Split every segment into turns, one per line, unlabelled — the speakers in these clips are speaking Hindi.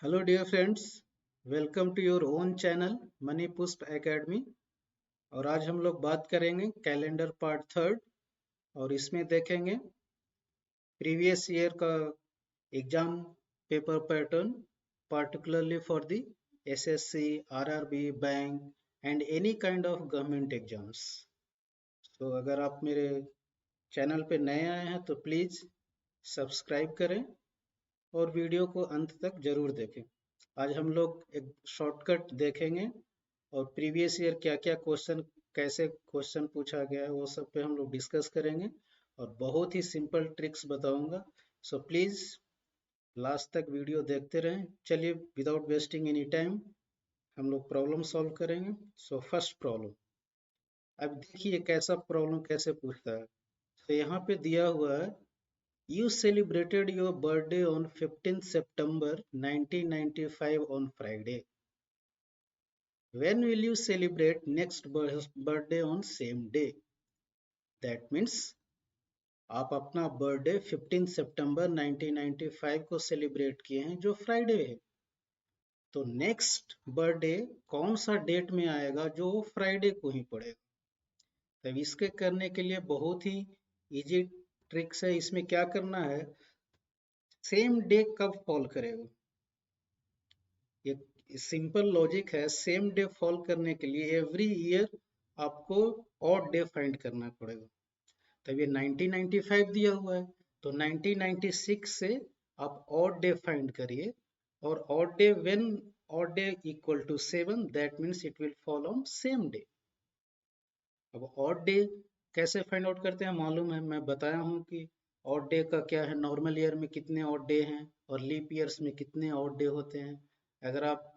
Hello dear friends, welcome to your own channel Mani Pushp academy. और आज हम लोग बात करेंगे कैलेंडर पार्ट थर्ड। और इसमें देखेंगे प्रीवियस ईयर का exam paper pattern, particularly for the assessee, RRB, bank and any kind of government exams. तो अगर आप मेरे चैनल पे नए आए हैं तो प्लीज़ सब्सक्राइब करें और वीडियो को अंत तक जरूर देखें। आज हम लोग एक शॉर्टकट देखेंगे और प्रीवियस ईयर क्या क्या क्वेश्चन, कैसे क्वेश्चन पूछा गया है, वो सब पे हम लोग डिस्कस करेंगे और बहुत ही सिंपल ट्रिक्स बताऊंगा। सो प्लीज़ लास्ट तक वीडियो देखते रहें। चलिए विदाउट वेस्टिंग एनी टाइम हम लोग प्रॉब्लम सॉल्व करेंगे। सो फर्स्ट प्रॉब्लम, अब देखिए कैसा प्रॉब्लम कैसे पूछता है। तो यहाँ पे दिया हुआ है, You celebrated your birthday on 15th September 1995 on Friday. When will you celebrate next birthday on same day? That means आप अपना बर्थडे 15 सितंबर 1995 को सेलिब्रेट किए हैं जो फ्राइडे है। तो नेक्स्ट बर्थडे कौन सा डेट में आएगा जो फ्राइडे को ही पड़ेगा। तब इसके करने के लिए बहुत ही इजी ट्रिक्स है। इसमें क्या करना है, सेम डे कब फॉल करेगा, ये सिंपल लॉजिक है। सेम डे फॉल करने के लिए एवरी ईयर आपको ऑड डे फाइंड करना पड़ेगा। तब ये 1995 दिया हुआ है तो 1996 से आप ऑड डे फाइंड करिए। और odd day when odd day equal to 7, that means it will fall on same day. अब ऑड डे कैसे फाइंड आउट करते हैं मालूम है, मैं बताया हूँ कि ऑड डे का क्या है, नॉर्मल ईयर में कितने ऑड डे हैं और लीप ईयर्स में कितने ऑड डे होते हैं। अगर आप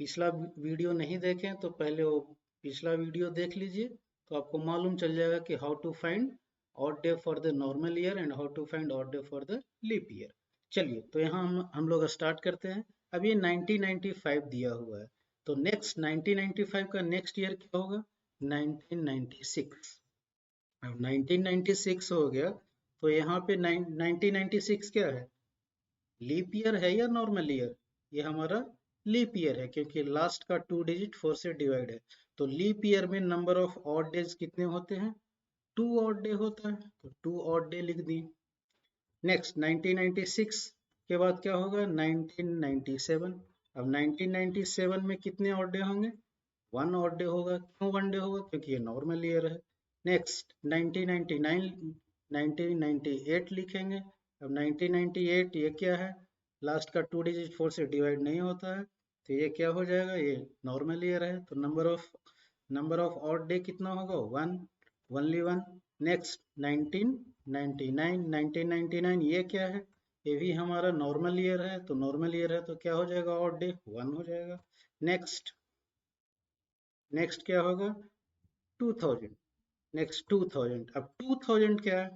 पिछला वीडियो नहीं देखें तो पहले वो पिछला वीडियो देख लीजिए, तो आपको मालूम चल जाएगा कि how to find odd day for the normal year and how to find odd day for the leap year. चलिए तो यहाँ हम लोग स्टार्ट करते हैं। अब ये 1995 दिया हुआ है तो नेक्स्ट 1995 का नेक्स्ट ईयर क्या होगा, 1996। अब 1996 हो गया तो यहाँ पे 1996 क्या है, लीप ईयर है या नॉर्मल ईयर? ये हमारा लीप ईयर है क्योंकि लास्ट का 2 डिजिट 4 से डिवाइड है। तो लीप ईयर में नंबर ऑफ ऑड डेज कितने होते हैं, 2 ऑड डे होता है, तो 2 ऑड डे लिख दिए। नेक्स्ट 1996 के बाद क्या होगा, 1997। अब 1997 में कितने ऑड डे होंगे, 1 ऑड डे होगा। क्यों 1 डे होगा, क्योंकि ये नॉर्मल ईयर है। नेक्स्ट 1999, 1998 लिखेंगे। अब 1998 ये क्या है, लास्ट का 2 डिजिट 4 से डिवाइड नहीं होता है, तो ये क्या हो जाएगा, ये नॉर्मल ईयर है। तो नंबर ऑफ ऑड डे कितना होगा, 1, ओनली 1। नेक्स्ट 1999, 1999 ये क्या है, ये भी हमारा नॉर्मल ईयर है। तो नॉर्मल ईयर है तो क्या हो जाएगा, ऑड डे 1 हो जाएगा। नेक्स्ट क्या होगा, 2000। नेक्स्ट 2000, अब 2000 क्या है,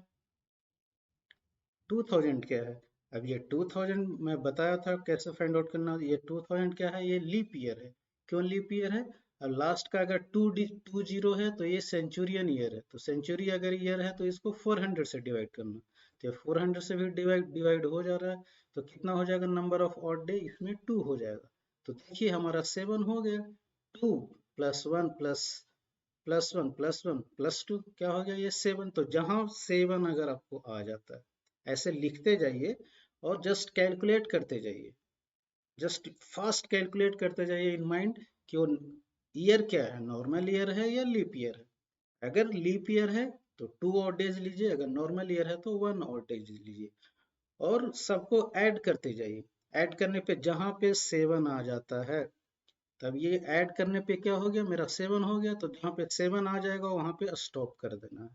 2000 क्या है, अब ये 2000 मैं बताया था कैसे फाइंड आउट करना। ये 2000 क्या है, ये लीप ईयर है। क्यों लीप ईयर है, अब लास्ट का अगर 20 है तो ये सेंचुरियन ईयर है। तो सेंचुरी अगर ईयर है तो इसको 400 से डिवाइड करना। तो 400 से भी डिवाइड डिवाइड हो जा रहा है, तो कितना हो जाएगा, नंबर ऑफ ऑड डे इसमें 2 हो जाएगा। तो देखिए हमारा 7 हो गया। 2 प्लस 1 प्लस 1 क्या हो गया, ये 7। तो जहां 7 अगर आपको आ जाता है ऐसे लिखते जाइए और जस्ट कैलकुलेट करते जाइए, जस्ट फास्ट कैलकुलेट करते जाइए इन माइंड कि वो ईयर क्या है, नॉर्मल ईयर है या लीप ईयर है। अगर लीप ईयर है तो 2 ऑड डेज लीजिए, अगर नॉर्मल ईयर है तो 1 ऑड डेज लीजिए और सबको ऐड करते जाइए। ऐड करने पे जहां पे 7 आ जाता है, तब ये ऐड करने पे क्या हो गया, मेरा 7 हो गया। तो जहाँ पे 7 आ जाएगा वहां पे स्टॉप कर देना है।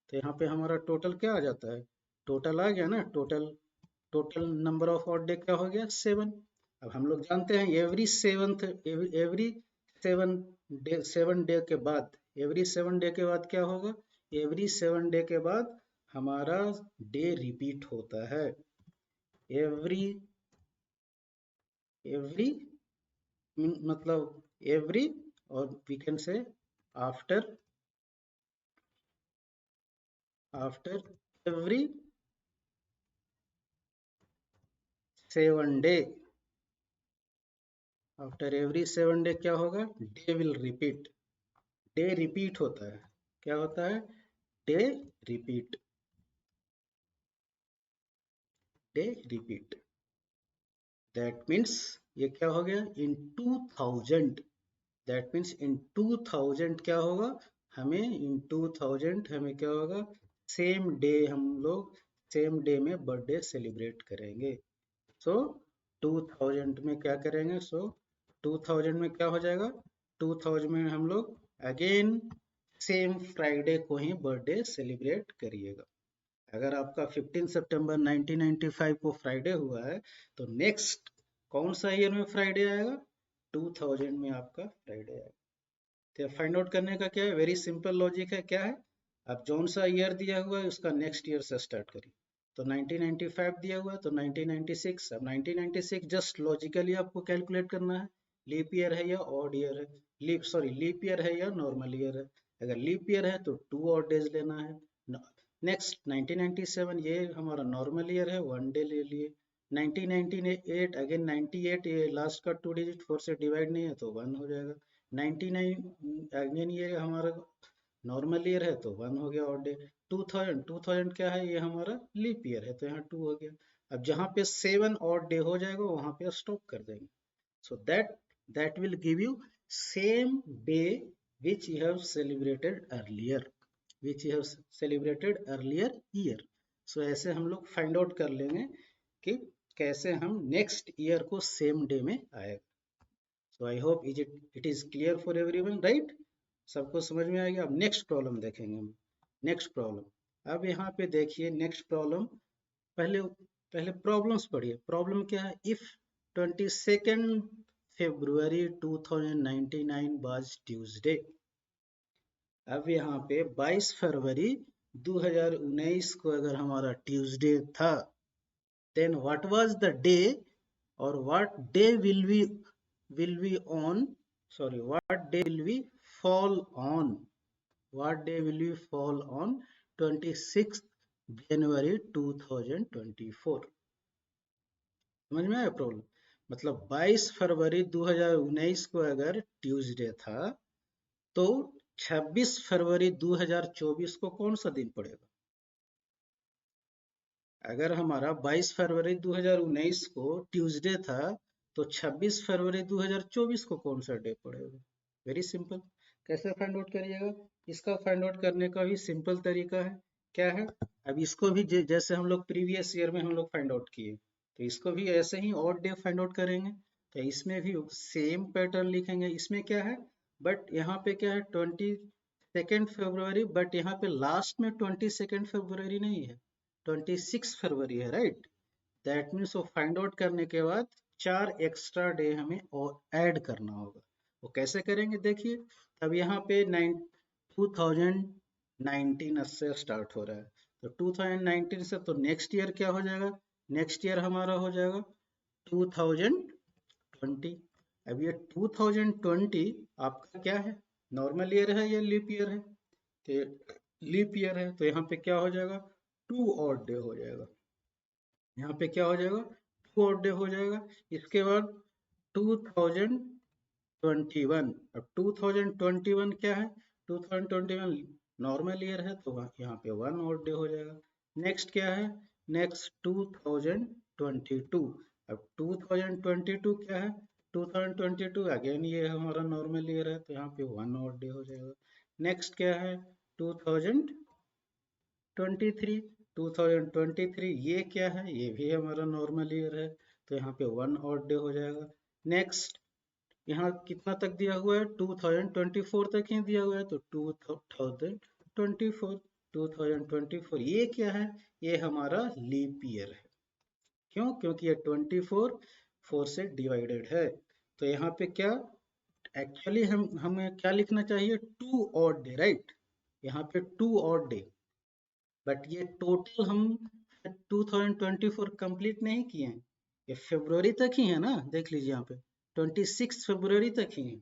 तो यहाँ पे हमारा टोटल क्या आ जाता है, टोटल आ गया ना, total total number of odd day क्या हो गया, 7। अब हम लोग जानते हैं एवरी 7 डे, 7 डे के बाद, एवरी 7 डे के बाद क्या होगा, एवरी 7 डे के बाद हमारा डे रिपीट होता है। एवरी एवरी मतलब एवरी, और we can say after after every 7 day, after every 7 day क्या होगा, day will repeat, day repeat होता है, क्या होता है, day repeat, day repeat, that means ये क्या हो गया, इन 2000, दैट मीन्स इन 2000 क्या होगा, हमें इन 2000 हमें क्या होगा, सेम डे हम लोग सेम डे में बर्थडे सेलिब्रेट करेंगे। सो 2000 में क्या करेंगे, सो 2000 में क्या हो जाएगा, 2000 में हम लोग अगेन सेम फ्राइडे को ही बर्थडे सेलिब्रेट करिएगा। अगर आपका 15 सितंबर 1995 को फ्राइडे हुआ है तो नेक्स्ट कौन सा ईयर में फ्राइडे आएगा, 2000 में आपका फ्राइडे आएगा। तो फाइंड आउट करने का क्या है, वेरी सिंपल लॉजिक है, क्या है, आप जौन सा ईयर दिया हुआ है उसका नेक्स्ट ईयर से स्टार्ट करिए। तो 1995 दिया हुआ है तो 1996, अब 1996 जस्ट लॉजिकली आपको कैलकुलेट करना है, लीप ईयर है या ऑड ईयर है, लीप ईयर है या नॉर्मल ईयर है। अगर लीप ईयर है तो 2 ऑड डेज लेना है। नेक्स्ट 1997 ये हमारा नॉर्मल ईयर है, 1 डे ले लिए। 1998 अगेन 98 ये लास्ट का 2 डिजिट 4 से डिवाइड नहीं है तो 1 हो जाएगा। 99 अगेन ये हमारा नॉर्मल ईयर है तो 1 हो गया ऑड डे। 2000 क्या है, ये हमारा लीप ईयर है तो यहाँ 2 हो गया। अब जहाँ पे 7 ऑड डे हो जाएगा वहां पे स्टॉप कर देंगे। So that will give you same day which you have celebrated earlier, which you have celebrated earlier year. So ऐसे हम लोग फाइंड आउट कर लेंगे कि कैसे हम नेक्स्ट ईयर को सेम डे में आएगा। So I hope it is clear for everyone, right, सबको समझ में आएगा। अब नेक्स्ट प्रॉब्लम देखेंगे हम, नेक्स्ट प्रॉब्लम। अब यहाँ पे देखिए नेक्स्ट प्रॉब्लम, पहले पहले प्रॉब्लम्स पढ़िए। प्रॉब्लम क्या है, इफ 22 February 2099 was Tuesday। अब यहाँ पे 22 फरवरी 2019 को अगर हमारा ट्यूसडे था, then what was the day और what day will be on, sorry what day will be fall on, what day will be fall on 26 January 2024। समझ में आया प्रॉब्लम, मतलब 22 फरवरी 2019 को अगर ट्यूसडे था तो 26 फरवरी 2024 को कौन सा दिन पड़ेगा। अगर हमारा 22 फरवरी 2019 को ट्यूसडे था तो 26 फरवरी 2024 को कौन सा डे पड़ेगा। वेरी सिंपल, कैसे फाइंड आउट करिएगा, इसका फाइंड आउट करने का भी सिंपल तरीका है, क्या है, अब इसको भी जैसे हम लोग प्रीवियस ईयर में हम लोग फाइंड आउट किए तो इसको भी ऐसे ही ऑड डे फाइंड आउट करेंगे। तो इसमें भी सेम पैटर्न लिखेंगे। इसमें क्या है, बट यहाँ पे क्या है 22 फरवरी, बट यहाँ पे लास्ट में 22 फरवरी नहीं है, 26 फरवरी है, राइट। दैट मीन्स वो फाइंड आउट करने के बाद 4 एक्स्ट्रा डे हमें और ऐड करना होगा। वो कैसे करेंगे देखिए, अब यहाँ पे 2019 से स्टार्ट हो रहा है तो 2019 से तो नेक्स्ट ईयर क्या हो जाएगा, नेक्स्ट ईयर हमारा हो जाएगा 2020। अब ये 2020 आपका क्या है, नॉर्मल ईयर है या लीप ईयर है, तो लीप ईयर है तो यहाँ पे क्या हो जाएगा, 2 ऑड डे हो जाएगा। यहाँ पे क्या हो जाएगा, 2 ऑड डे हो जाएगा। इसके बाद 2021, अब 2021 क्या है, 2021 नॉर्मल ईयर है तो यहाँ पे 1 ऑड डे हो जाएगा। नेक्स्ट क्या है, नेक्स्ट 2022, अब 2022 क्या है, 2022 अगेन ये हमारा नॉर्मल ईयर है तो यहाँ पे 1 ऑड डे हो जाएगा। नेक्स्ट क्या है 2023, 2023 ये क्या है, ये भी हमारा नॉर्मल ईयर है तो यहाँ पे 1 ऑड डे हो जाएगा। नेक्स्ट यहाँ कितना तक दिया हुआ है, 2024 तक ही दिया हुआ है तो 2024 ये क्या है, ये हमारा लीप ईयर है। क्यों, क्योंकि ये 24 4 से डिवाइडेड है तो यहाँ पे क्या, एक्चुअली हमें क्या लिखना चाहिए, 2 ऑड डे, राइट, यहाँ पे 2 ऑड डे, बट ये टोटल हम 2024 कंप्लीट नहीं किए हैं, ये फरवरी तक ही है ना, देख लीजिए यहाँ पे 26 फरवरी तक ही है,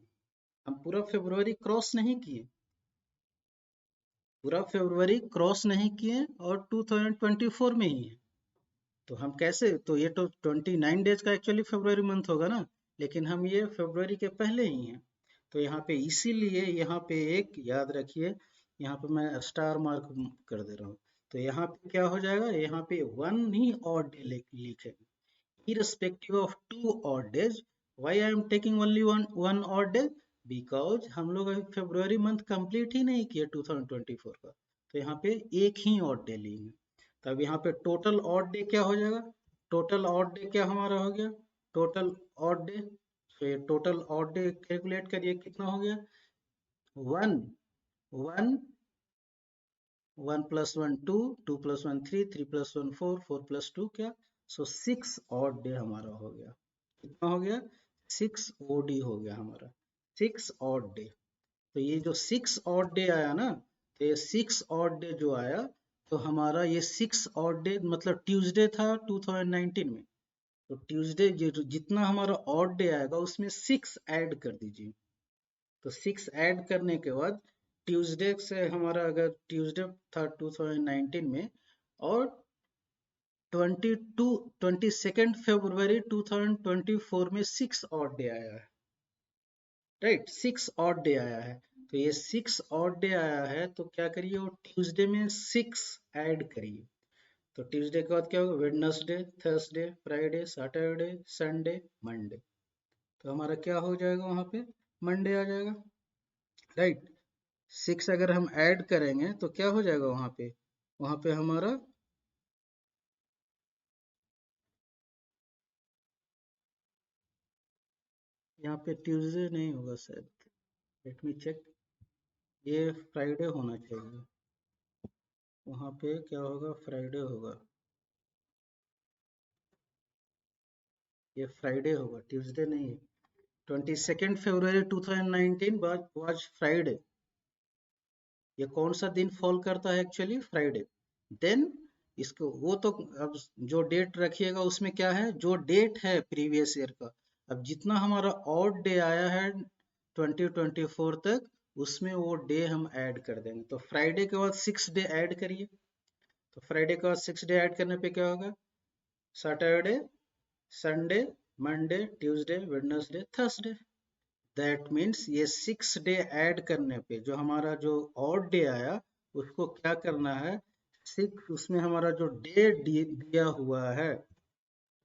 हम पूरा फरवरी क्रॉस नहीं किए, पूरा फरवरी क्रॉस नहीं किए और 2024 में ही है। तो हम कैसे, तो ये तो 29 डेज का एक्चुअली फरवरी मंथ होगा ना, लेकिन हम ये फरवरी के पहले ही हैं। तो यहाँ पे इसीलिए यहाँ पे एक याद रखिए, यहाँ पे मैं स्टार मार्क कर दे रहा हूँ। तो यहाँ पे क्या हो जाएगा, यहाँ पे वन ही ऑड डे लिखेंगे, irrespective of two odd days. Why I am taking only one odd day? Because हम लोग अभी फरवरी मंथ कंप्लीट ही नहीं किए 2024 का, तो यहाँ पे एक ही ऑड डे लेंगे। तब यहाँ पे टोटल ऑड डे क्या हो जाएगा, टोटल ऑड डे क्या हमारा हो गया, टोटल ऑड डे। तो ये टोटल ऑड डे कैलकुलेट करिए कितना हो गया, one, one, one plus one two, two plus one three, three plus one four, four plus two क्या, सो सिक्स ऑड डे हमारा हो गया। कितना हो गया, सिक्स ओडी हो गया हमारा, सिक्स ऑड डे। तो ये जो सिक्स ऑड डे आया ना, तो ये सिक्स ऑड डे जो आया, तो हमारा ये सिक्स ऑड डे मतलब ट्यूसडे था 2019 में, तो ट्यूसडे जितना हमारा ऑड डे आएगा उसमें सिक्स ऐड कर दीजिए। तो सिक्स ऐड करने के बाद ट्यूसडे से हमारा, अगर ट्यूसडे था 2019 में, और 22 फरवरी 2024 में सिक्स ऑड डे आया है, राइट, सिक्स ऑड डे आया है। तो ये सिक्स ऑड डे आया है, तो क्या करिए, वो ट्यूसडे में सिक्स ऐड करिए। तो ट्यूसडे के बाद क्या होगा, Wednesday, Thursday, Friday, Saturday, Sunday, Monday. तो हमारा क्या हो जाएगा, वहां पे मंडे आ जाएगा, राइट। सिक्स अगर हम ऐड करेंगे तो क्या हो जाएगा वहां पे, वहां पे हमारा, यहाँ पे ट्यूसडे नहीं होगा शायद, लेट मी चेक, ये फ्राइडे होना चाहिए, वहां पे क्या होगा, फ्राइडे होगा, ये फ्राइडे होगा, ट्यूसडे नहीं है। 22 फरवरी 2019 वाज फ्राइडे, ये कौन सा दिन फॉल करता है, एक्चुअली फ्राइडे। देन इसको वो तो, अब जो डेट रखिएगा उसमें क्या है, जो डेट है प्रीवियस ईयर का, अब जितना हमारा ऑड डे आया है 2024 तक, उसमें वो डे हम ऐड कर देंगे। तो फ्राइडे के बाद सिक्स डे ऐड करिए। तो फ्राइडे के बाद सिक्स डे ऐड करने पे क्या होगा, Saturday, Sunday, Monday, Tuesday, Wednesday, Thursday. That means ये सिक्स डे ऐड करने पे जो हमारा जो ऑड डे आया, उसको क्या करना है, सिक्स, उसमें हमारा जो डे दिया हुआ है,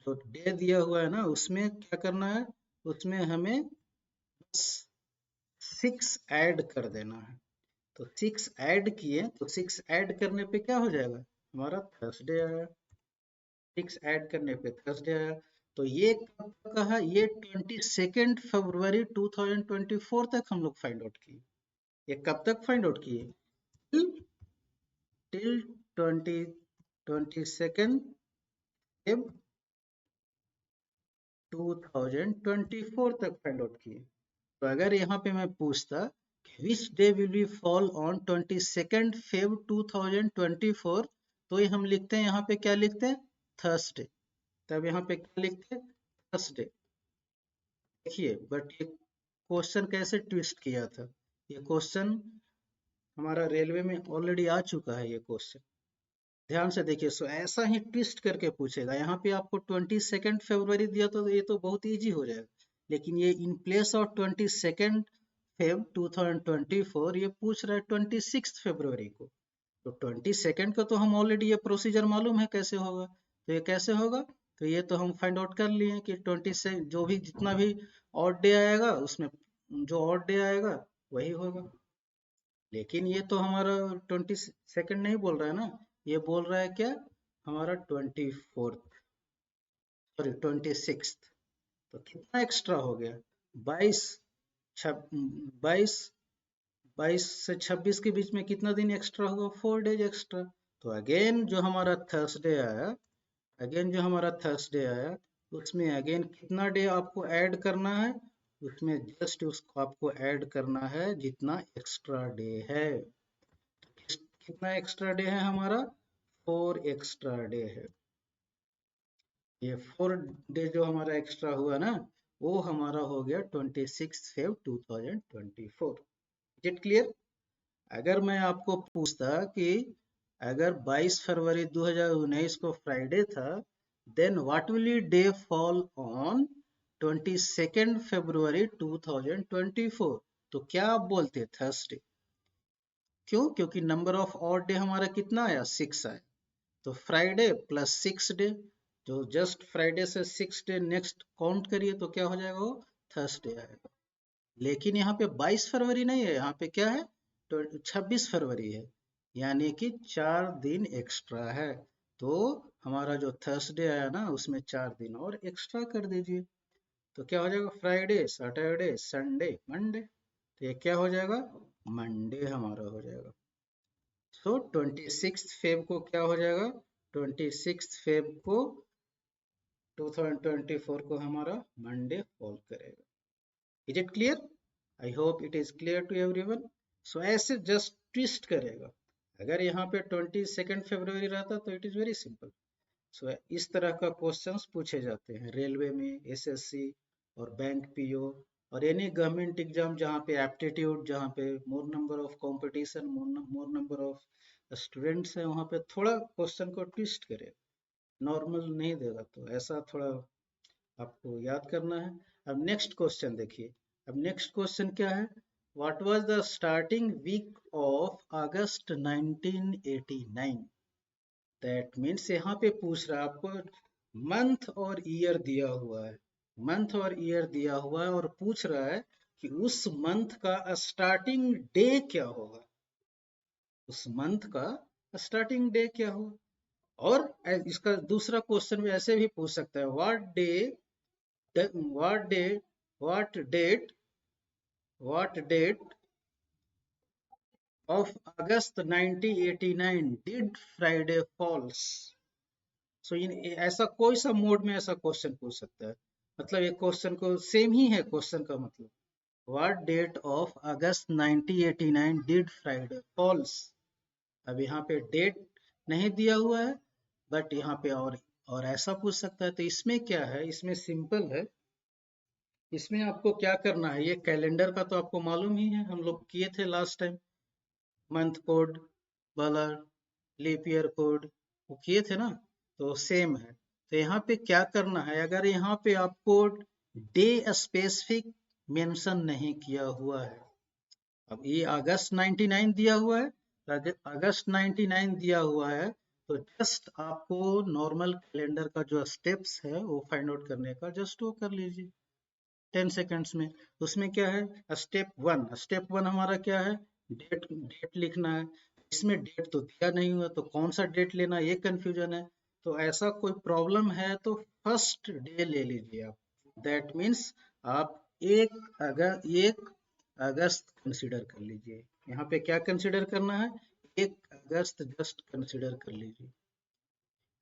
जो डे दिया हुआ है ना, उसमें क्या करना है, उसमें हमें बस सिक्स ऐड कर देना है। तो सिक्स ऐड किए, तो सिक्स ऐड करने पे क्या हो जाएगा, हमारा थर्सडे आया, सिक्स ऐड करने पे थर्सडे आया। तो ये कब तक का है, ये 22 फरवरी 2024 तक हम लोग फाइंड आउट किए। ये कब तक फाइंड आउट किए, टिल टिल 22 फेब 2024 तक फाइंड आउट किए। तो अगर यहाँ पे मैं पूछता which day will be fall on 22 Feb 2024, तो ये हम लिखते हैं, यहाँ पे क्या लिखते हैं, थर्सडे। तब यहाँ पे क्या लिखते हैं, थर्सडे। देखिए बट ये क्वेश्चन कैसे ट्विस्ट किया था, ये क्वेश्चन हमारा रेलवे में ऑलरेडी आ चुका है, ये क्वेश्चन ध्यान से देखिए। सो ऐसा ही ट्विस्ट करके पूछेगा, यहाँ पे आपको 22 फरवरी दिया तो ये तो बहुत इजी हो जाएगा, लेकिन ये इन प्लेस ऑफ 22 फेब 2024 ये पूछ रहा है 26 फरवरी को। तो 22 का तो हम ऑलरेडी ये प्रोसीजर मालूम है कैसे होगा, तो ये कैसे होगा, तो ये तो हम फाइंड आउट कर लिए कि 20 से जो भी जितना भी ऑड डे आएगा उसमें जो ऑड डे आएगा वही होगा। लेकिन ये तो हमारा 22 नहीं बोल रहा है ना, ये बोल रहा है क्या, हमारा 24, सॉरी 26। तो कितना एक्स्ट्रा हो गया, 22, 22, 22 से 26 के बीच में कितना दिन एक्स्ट्रा होगा, 4 डेज एक्स्ट्रा। तो अगेन जो हमारा थर्सडे आया, अगेन जो हमारा थर्सडे आया, उसमें अगेन कितना डे आपको ऐड करना है, उसमें जस्ट उसको आपको ऐड करना है जितना एक्स्ट्रा डे है। कितना एक्स्ट्रा डे है हमारा, 4 एक्स्ट्रा डे है। ये 4 डे जो हमारा एक्स्ट्रा हुआ ना, वो हमारा हो गया 26 फेब 2024। Is it clear. अगर मैं आपको पूछता कि अगर 22 फरवरी 2019 को फ्राइडे था, then what will day fall on 22 February 2024। तो क्या आप बोलते थर्सडे? क्यों? क्योंकि नंबर ऑफ ऑड डे हमारा कितना आया? 6 आया। तो फ्राइडे प्लस 6 डे, जो जस्ट फ्राइडे से 6 डे नेक्स्ट काउंट करिए तो क्या हो जाएगा? वो थर्सडे आएगा। लेकिन यहाँ पे 22 फरवरी नहीं है, यहाँ पे क्या है? 26 फरवरी है, यानी कि 4 दिन एक्स्ट्रा है। तो हमारा जो थर्सडे आया ना, उसमें 4 दिन और एक्स्ट्रा कर दीजिए। तो क्या हो जाएगा? Friday, Saturday, Sunday, Monday. तो ये क्या हो जाएगा? मंडे हमारा हो जाएगा। सो 26 फेब को क्या हो जाएगा? 26 फेब को 2024 को हमारा मंडे फॉल करेगा। Is it clear? I hope it is clear to everyone. So ऐसे जस्ट ट्विस्ट करेगा। अगर यहाँ पे 22 फरवरी रहता तो इट इज वेरी सिंपल। सो इस तरह का क्वेश्चंस पूछे जाते हैं रेलवे में, एसएससी और बैंक पीओ और एनी गवर्नमेंट एग्जाम जहाँ पे एप्टीट्यूड, जहाँ पे मोर number of competition, more number of students है, वहाँ पे थोड़ा क्वेश्चन को ट्विस्ट करे, नॉर्मल नहीं देगा। तो ऐसा थोड़ा आपको याद करना है। अब नेक्स्ट क्वेश्चन देखिए। अब नेक्स्ट क्वेश्चन क्या है? What was the starting week of August 1989? That means यहाँ पे पूछ रहा है आपको, मंथ और ईयर दिया हुआ है, मंथ और ईयर दिया हुआ है और पूछ रहा है कि उस मंथ का स्टार्टिंग डे क्या होगा, उस मंथ का स्टार्टिंग डे क्या होगा। और इसका दूसरा क्वेश्चन भी ऐसे भी पूछ सकता है, what day what date what date of August 1989 did Friday falls. So ऐसा कोई सा मोड में ऐसा क्वेश्चन पूछ सकता है। मतलब ये क्वेश्चन को सेम ही है, क्वेश्चन का मतलब what date of August 1989 did Friday falls. अब यहाँ पे डेट नहीं दिया हुआ है, बट यहाँ पे और ऐसा पूछ सकता है। तो इसमें क्या है? इसमें सिंपल है। इसमें आपको क्या करना है, ये कैलेंडर का तो आपको मालूम ही है, हम लोग किए थे लास्ट टाइम। मंथ कोड, बलर, लीप ईयर कोड, वो किए थे ना, तो सेम है। तो यहाँ पे क्या करना है, अगर यहाँ पे आपको डे स्पेसिफिक मेंशन नहीं किया हुआ है, अब ये अगस्त 99 दिया हुआ है, अगस्त 99 दिया हुआ है, तो जस्ट आपको नॉर्मल कैलेंडर का जो स्टेप्स है वो फाइंड आउट करने का जस्ट वो कर लीजिए 10 सेकेंड्स में। उसमें क्या है? स्टेप वन हमारा क्या है? डेट डेट लिखना है। इसमें डेट तो दिया नहीं हुआ, तो कौन सा डेट लेना, ये कंफ्यूजन है। तो ऐसा कोई प्रॉब्लम है तो फर्स्ट डे ले लीजिए आप। दैट मीन्स आप एक अगस्त कंसिडर कर लीजिए। यहाँ पे क्या कंसिडर करना है? 1 अगस्त जस्ट कंसिडर कर लीजिए।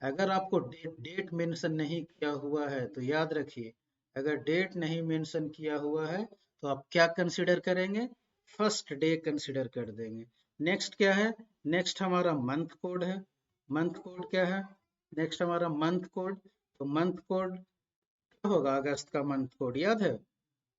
अगर आपको डेट मेंशन नहीं किया हुआ है तो याद रखिए, अगर डेट नहीं मेंशन किया हुआ है तो आप क्या कंसिडर करेंगे? फर्स्ट डे कंसिडर कर देंगे। नेक्स्ट क्या है? नेक्स्ट हमारा मंथ कोड है। मंथ कोड क्या है? नेक्स्ट हमारा मंथ कोड। तो मंथ कोड क्या होगा? अगस्त का मंथ कोड याद है?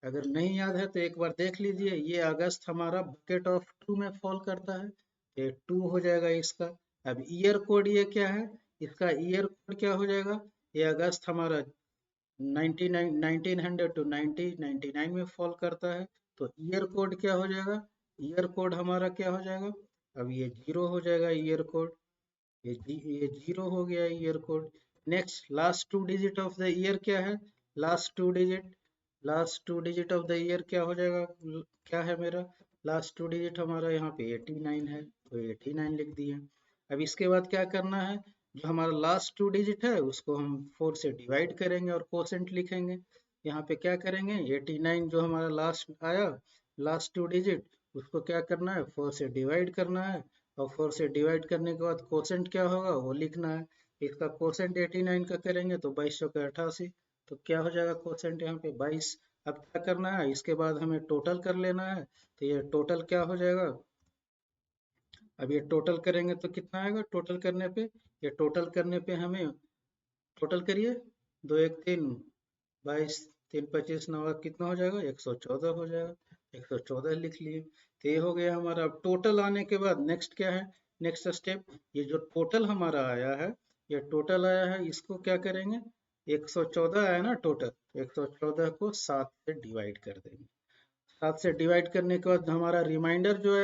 अगर नहीं याद है तो एक बार देख लीजिए। ये अगस्त हमारा बकेट ऑफ 2 में फॉल करता है, ये 2 हो जाएगा इसका। अब ईयर कोड ये क्या है? इसका ईयर कोड क्या हो जाएगा? ये अगस्त हमारा 1900 टू 1999 में फॉल करता है, तो ईयर कोड क्या हो जाएगा? ईयर कोड हमारा क्या हो जाएगा? अब ये 0 हो जाएगा ईयर कोड, ये 0 हो गया year code. Next last 2 digit of the year क्या है? Last two digit of the year क्या हो जाएगा? क्या है मेरा लास्ट 2 डिजिट? हमारा यहाँ पे 89 है, तो 89 लिख दिए। अब इसके बाद क्या करना है? जो हमारा लास्ट 2 डिजिट है उसको हम 4 से डिवाइड करेंगे और कोसेंट लिखेंगे। यहाँ पे क्या करेंगे? 89 जो हमारा लास्ट आया, लास्ट 2 डिजिट, उसको क्या करना है? 4 से डिवाइड करना है, और 4 से डिवाइड करने के बाद कोसेंट क्या होगा वो लिखना है। इसका कोसेंट 89 का करेंगे तो 2288। तो क्या हो जाएगा कोसेंट यहाँ पे? 22। अब क्या करना है? इसके बाद हमें टोटल कर लेना है। तो ये टोटल क्या हो जाएगा? अब ये टोटल करेंगे तो कितना आएगा टोटल करने पे? ये टोटल करने पे हमें टोटल करिए, 2 1 3, 22 3 25 9 कितना हो जाएगा? 114 हो जाएगा। 114 लिख लिए। तो ये हो गया हमारा। अब टोटल आने के बाद नेक्स्ट क्या है? नेक्स्ट स्टेप, ये जो टोटल हमारा आया है, ये टोटल आया है, इसको क्या करेंगे? 114 आया ना टोटल, 114 को 7 से डिवाइड कर देंगे। 7 से डिवाइड करने के बाद हमारा रिमाइंडर जो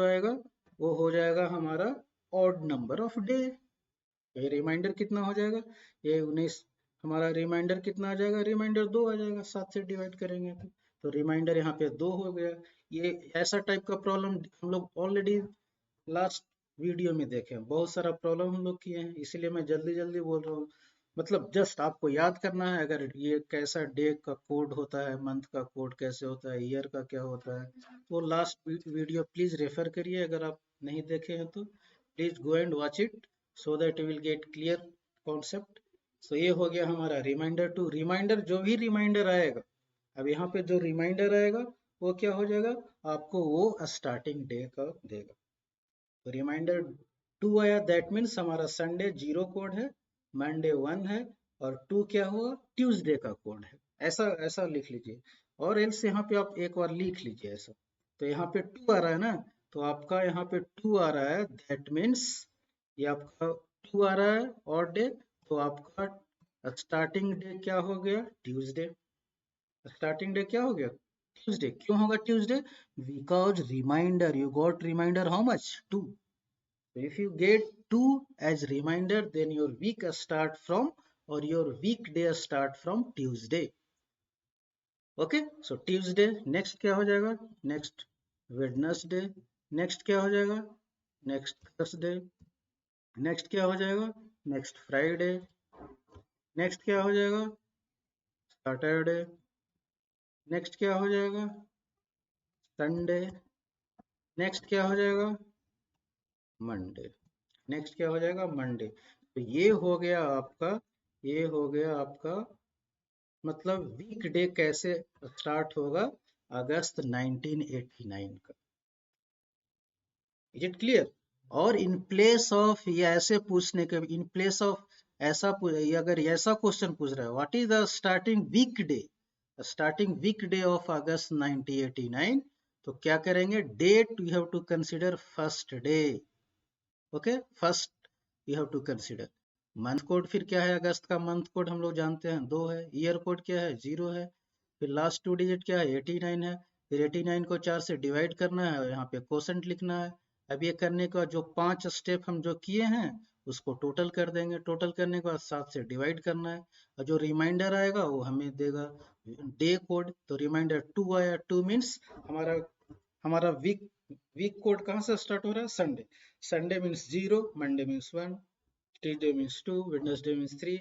आएगा वो हो जाएगा हमारा ऑड नंबर ऑफ डे। ये रिमाइंडर कितना हो जाएगा, ये 19, हमारा रिमाइंडर कितना आ जाएगा, रिमाइंडर 2 आ जाएगा 7 से डिवाइड करेंगे तो रिमाइंडर यहाँ पे 2 हो गया। ये ऐसा टाइप का प्रॉब्लम हम लोग ऑलरेडी लास्ट वीडियो में देखे हैं, बहुत सारा प्रॉब्लम हम लोग किए हैं, इसीलिए मैं जल्दी जल्दी बोल रहा हूँ। मतलब जस्ट आपको याद करना है, अगर ये कैसा डे का कोड होता है, मंथ का कोड कैसे होता है, ईयर का क्या होता है, वो लास्ट वीडियो प्लीज रेफर करिए, अगर आप नहीं देखे हैं तो please go and watch it so that you will get clear concept. So ये हो गया हमारा रिमाइंडर टू। रिमाइंडर जो भी रिमाइंडर आएगा, अब यहाँ पे जो रिमाइंडर आएगा वो क्या हो जाएगा, आपको वो स्टार्टिंग डे का देगा। तो रिमाइंडर 2 आया, दैट मीन्स हमारा संडे 0 कोड है, मंडे 1 है, और 2 क्या हुआ, ट्यूसडे का कोड है। ऐसा ऐसा लिख लीजिए, और एल्स यहाँ पे आप एक बार लिख लीजिए ऐसा। तो यहाँ पे 2 आ रहा है ना, तो आपका यहाँ पे 2 आ रहा है, दैट मीन्स ये आपका 2 आ रहा है और डे, तो आपका स्टार्टिंग डे क्या हो गया, ट्यूसडे। स्टार्टिंग डे क्या हो गया, ट्यूसडे। क्यों होगा Tuesday, because reminder, you got reminder how much, 2। So if you get 2 as reminder, then your week start from, or your weekday start from Tuesday. Okay, so Tuesday, next क्या हो जाएगा, next Wednesday, next क्या हो जाएगा, next Thursday, next क्या हो जाएगा, next Friday, next क्या हो जाएगा, Saturday, next क्या हो जाएगा, Sunday, next क्या हो जाएगा, Monday, next क्या हो जाएगा, Monday। तो ये हो गया आपका मतलब वीकडे कैसे स्टार्ट होगा अगस्त 1989 का। Is it clear. और इन प्लेस ऑफ ये ऐसे पूछने के, इन प्लेस ऑफ अगर ऐसा क्वेश्चन पूछ रहा है, what is the starting week day of August 1989, तो क्या करेंगे, date you have to consider first day. Okay, first you have to consider. Month code फिर क्या है, अगस्त का मंथ कोड हम लोग जानते हैं 2 है, ईयर कोड क्या है 0 है, फिर लास्ट 2 डिजिट क्या है 89 है, फिर 89 को 4 से डिवाइड करना है और यहाँ पे कोसेंट लिखना है। अब ये करने के बाद जो 5 स्टेप हम जो किए हैं उसको टोटल कर देंगे, टोटल करने के बाद 7 से डिवाइड करना है, और जो रिमाइंडर आएगा वो हमें देगा डे कोड। तो रिमाइंडर 2 आया, 2 मीन्स हमारा हमारा वीक कोड कहाँ से स्टार्ट हो रहा है, Sunday. Sunday means 0, Monday means 1, Tuesday means 2, Wednesday means 3,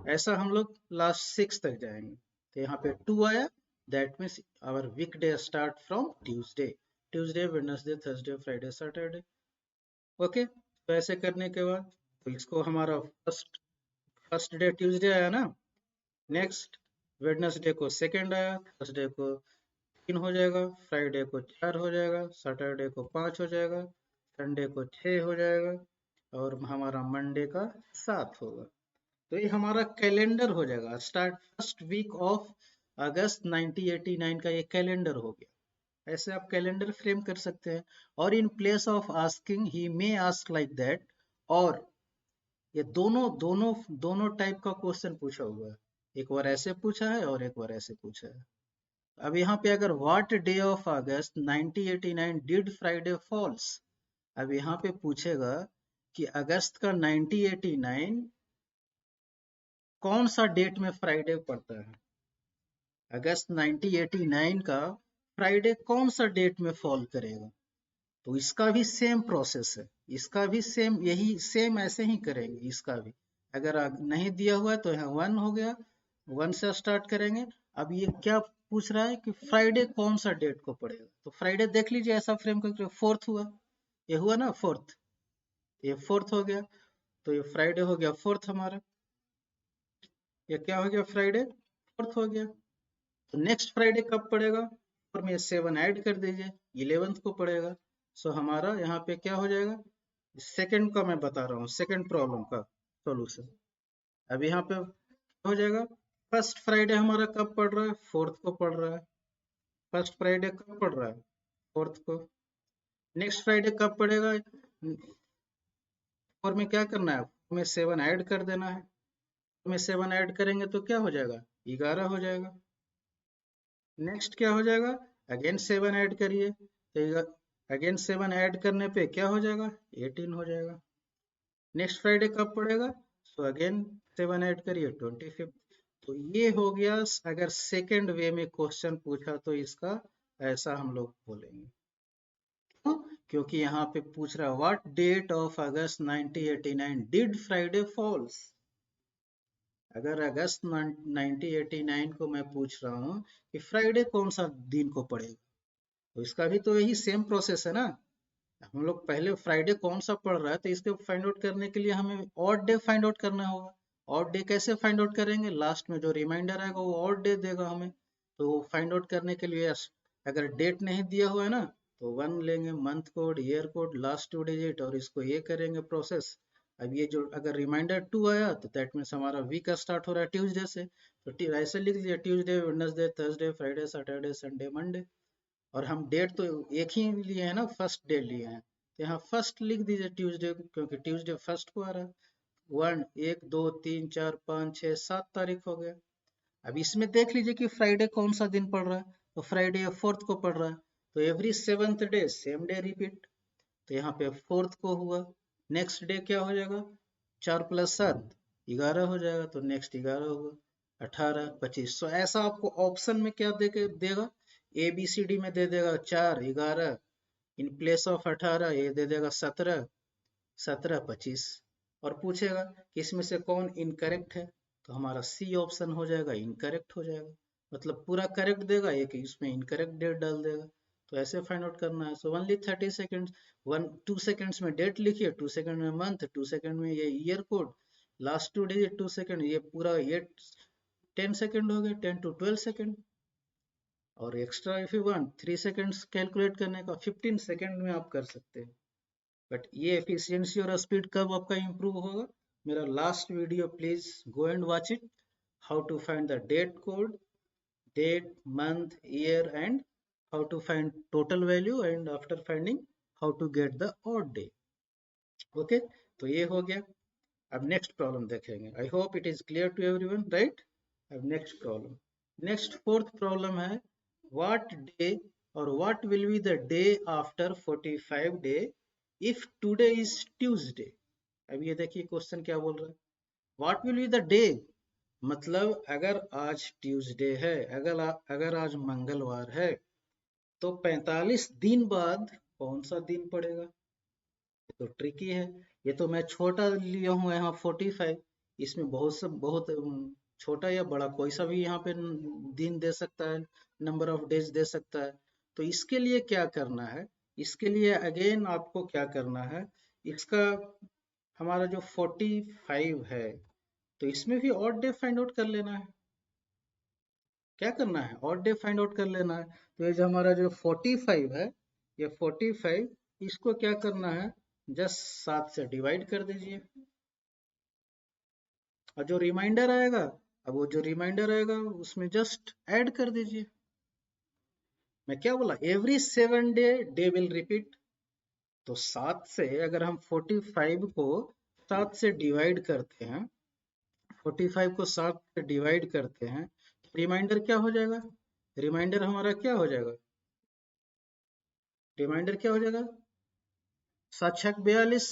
ऐसा हम लोग लास्ट 6 तक जाएंगे। तो यहाँ पे 2 आया, that means our week day start from Tuesday, Tuesday Wednesday Thursday Friday Saturday. Okay, तो ऐसे करने के बाद तो इसको हमारा फर्स्ट डे ट्यूसडे आया ना, नेक्स्ट वेडनेसडे को सेकंड आया, थर्सडे को 3 हो जाएगा, फ्राइडे को 4 हो जाएगा, सैटरडे को 5 हो जाएगा, संडे को 6 हो जाएगा, और हमारा मंडे का 7 होगा। तो ये हमारा कैलेंडर हो जाएगा, start first week of August 1989 का ये कैलेंडर हो गया। ऐसे आप कैलेंडर फ्रेम कर सकते हैं। और इन place of asking he may ask like that, और ये दोनों दोनों दोनों टाइप का क्वेश्चन पूछा हुआ है, एक बार ऐसे पूछा है और एक बार ऐसे पूछा है। अब यहाँ पे अगर what day of August 1989 did Friday falls, अब यहाँ पे पूछेगा कि अगस्त का 1989 कौन सा डेट में फ्राइडे पड़ता है, अगस्त 1989 का फ्राइडे कौन सा डेट में फॉल करेगा। तो इसका भी सेम प्रोसेस है, इसका भी सेम यही सेम ऐसे ही करेंगे। इसका भी अगर नहीं दिया हुआ है तो यहाँ 1 हो गया, 1 से स्टार्ट करेंगे। अब ये क्या पूछ रहा है कि फ्राइडे कौन सा डेट को पड़ेगा, तो फ्राइडे देख लीजिए ऐसा फ्रेम करके, फोर्थ हुआ, ये हुआ ना फोर्थ, ये फोर्थ हो गया, तो ये फ्राइडे हो गया फोर्थ हमारा, ये क्या हो गया, फ्राइडे फोर्थ हो गया। तो नेक्स्ट फ्राइडे कब पड़ेगा, और में 7 ऐड कर दीजिए, 11th को पड़ेगा। सो हमारा यहाँ पे क्या हो जाएगा, सेकंड का मैं बता रहा हूँ, सेकंड प्रॉब्लम का सॉल्यूशन। अब यहाँ पे क्या हो जाएगा, फर्स्ट फ्राइडे हमारा कब पड़ रहा है, फोर्थ को पड़ रहा है। फर्स्ट फ्राइडे कब पड़ रहा है, फोर्थ को। नेक्स्ट फ्राइडे कब पड़ेगा, और में क्या करना है, में 7 ऐड कर देना है। में 7 ऐड करेंगे तो क्या हो जाएगा, 11 हो जाएगा। नेक्स्ट क्या हो जाएगा, अगेन 7 ऐड करिए तो अगेन 7 ऐड करने पे क्या हो जाएगा, 18 हो जाएगा। नेक्स्ट फ्राइडे कब पड़ेगा, सो अगेन 7 ऐड करिए, 25। तो ये हो गया, अगर सेकेंड वे में क्वेश्चन पूछा तो इसका ऐसा हम लोग बोलेंगे। क्यों? क्योंकि यहाँ पे पूछ रहा है what date of August 1989 did Friday falls. अगर अगस्त 1989 को मैं पूछ रहा हूँ कि फ्राइडे कौन सा दिन को पड़ेगा, तो इसका भी तो यही सेम प्रोसेस है ना। हम लोग पहले फ्राइडे कौन सा पड़ रहा है तो इसको फाइंड आउट करने के लिए हमें ऑड डे फाइंड आउट करना होगा। ऑड डे कैसे फाइंड आउट करेंगे, लास्ट में जो रिमाइंडर आएगा वो ऑड डे देगा हमें। तो फाइंड आउट करने के लिए अगर डेट नहीं दिया हुआ है ना तो 1 लेंगे, month code, year code, last 2 digit, और इसको ये करेंगे प्रोसेस। अब ये जो अगर रिमाइंडर 2 आया तो दैट मीन्स हमारा वीक स्टार्ट हो रहा है ट्यूसडे से, तो ऐसे लिख लीजिए Tuesday, Wednesday, Thursday, Friday, Saturday, Sunday, Monday. और हम डेट तो एक ही लिए हैं ना, फर्स्ट डे लिए हैं, तो यहाँ फर्स्ट लिख दीजिए ट्यूसडे, क्योंकि ट्यूसडे फर्स्ट को आ रहा है। 1, 1, 2, 3, 4, 5, 6, 7 तारीख हो गया। अब इसमें देख लीजिए कि फ्राइडे कौन सा दिन पड़ रहा है, तो फ्राइडे 4th को पड़ रहा है, तो every 7th day same day repeat. तो यहाँ पे 4th को हुआ, नेक्स्ट डे क्या हो जाएगा, 4 + 7 11 हो जाएगा, तो नेक्स्ट 11 होगा, 18, 25। तो ऐसा आपको ऑप्शन में क्या देगा, ए बी सी डी में दे देगा 4, 11, इन प्लेस ऑफ 18 ये दे देगा 17, 17, 25, और पूछेगा कि इसमें से कौन इनकरेक्ट है, तो हमारा सी ऑप्शन हो जाएगा, इनकरेक्ट हो जाएगा। मतलब पूरा करेक्ट देगा, एक इसमें इनकरेक्ट डेट डाल देगा। तो ऐसे फाइंड आउट करना है। सो ओनली 30 सेकेंड्स, 2 सेकेंड्स में डेट लिखिए, 2 सेकेंड में मंथ, 2 सेकेंड में ये year code, last 2 digit 2 second, ये पूरा ये 10 सेकेंड हो गए, 10 to 12 सेकेंड। और extra if you want 3 seconds calculate करने का, 15 सेकेंड में आप कर सकते हैं। बट ये एफिशिएंसी और स्पीड कब आपका इंप्रूव होगा, मेरा last video please go and watch it, how to find the date code, date, month, year, and how to find total value, and after finding how to get the odd day. Okay, तो ये हो गया। अब नेक्स्ट प्रॉब्लम देखेंगे। I hope it is clear to everyone, right. अब next problem, next 4th problem है, व्हाट डे और what will be the day after 45 day if today is Tuesday. अब ये देखिए क्वेश्चन क्या बोल रहा है, what will be the day, मतलब अगर आज ट्यूसडे है, अगर आज मंगलवार है, तो 45 दिन बाद कौन सा दिन पड़ेगा। ये तो ट्रिकी है। ये तो मैं छोटा लिया हूँ यहाँ 45, इसमें बहुत छोटा या बड़ा कोई सा भी यहाँ पे दिन दे सकता है, नंबर ऑफ डेज दे सकता है। तो इसके लिए क्या करना है, इसके लिए अगेन आपको क्या करना है, इसका हमारा जो 45 है तो इसमें भी ऑड डे फाइंड आउट कर लेना है। क्या करना है, ऑड डे फाइंड आउट कर लेना है। तो ये जो हमारा जो 45 है, ये 45 इसको क्या करना है, जस्ट 7 से डिवाइड कर दीजिए, और जो रिमाइंडर आएगा, अब वो जो रिमाइंडर आएगा उसमें जस्ट ऐड कर दीजिए। मैं क्या बोला, every 7 day day will repeat. तो 7 से अगर हम 45 को 7 से डिवाइड करते हैं, 45 को 7 से डिवाइड करते हैं, तो रिमाइंडर क्या हो जाएगा, रिमाइंडर हमारा क्या हो जाएगा, रिमाइंडर क्या हो जाएगा, 7 छक 42,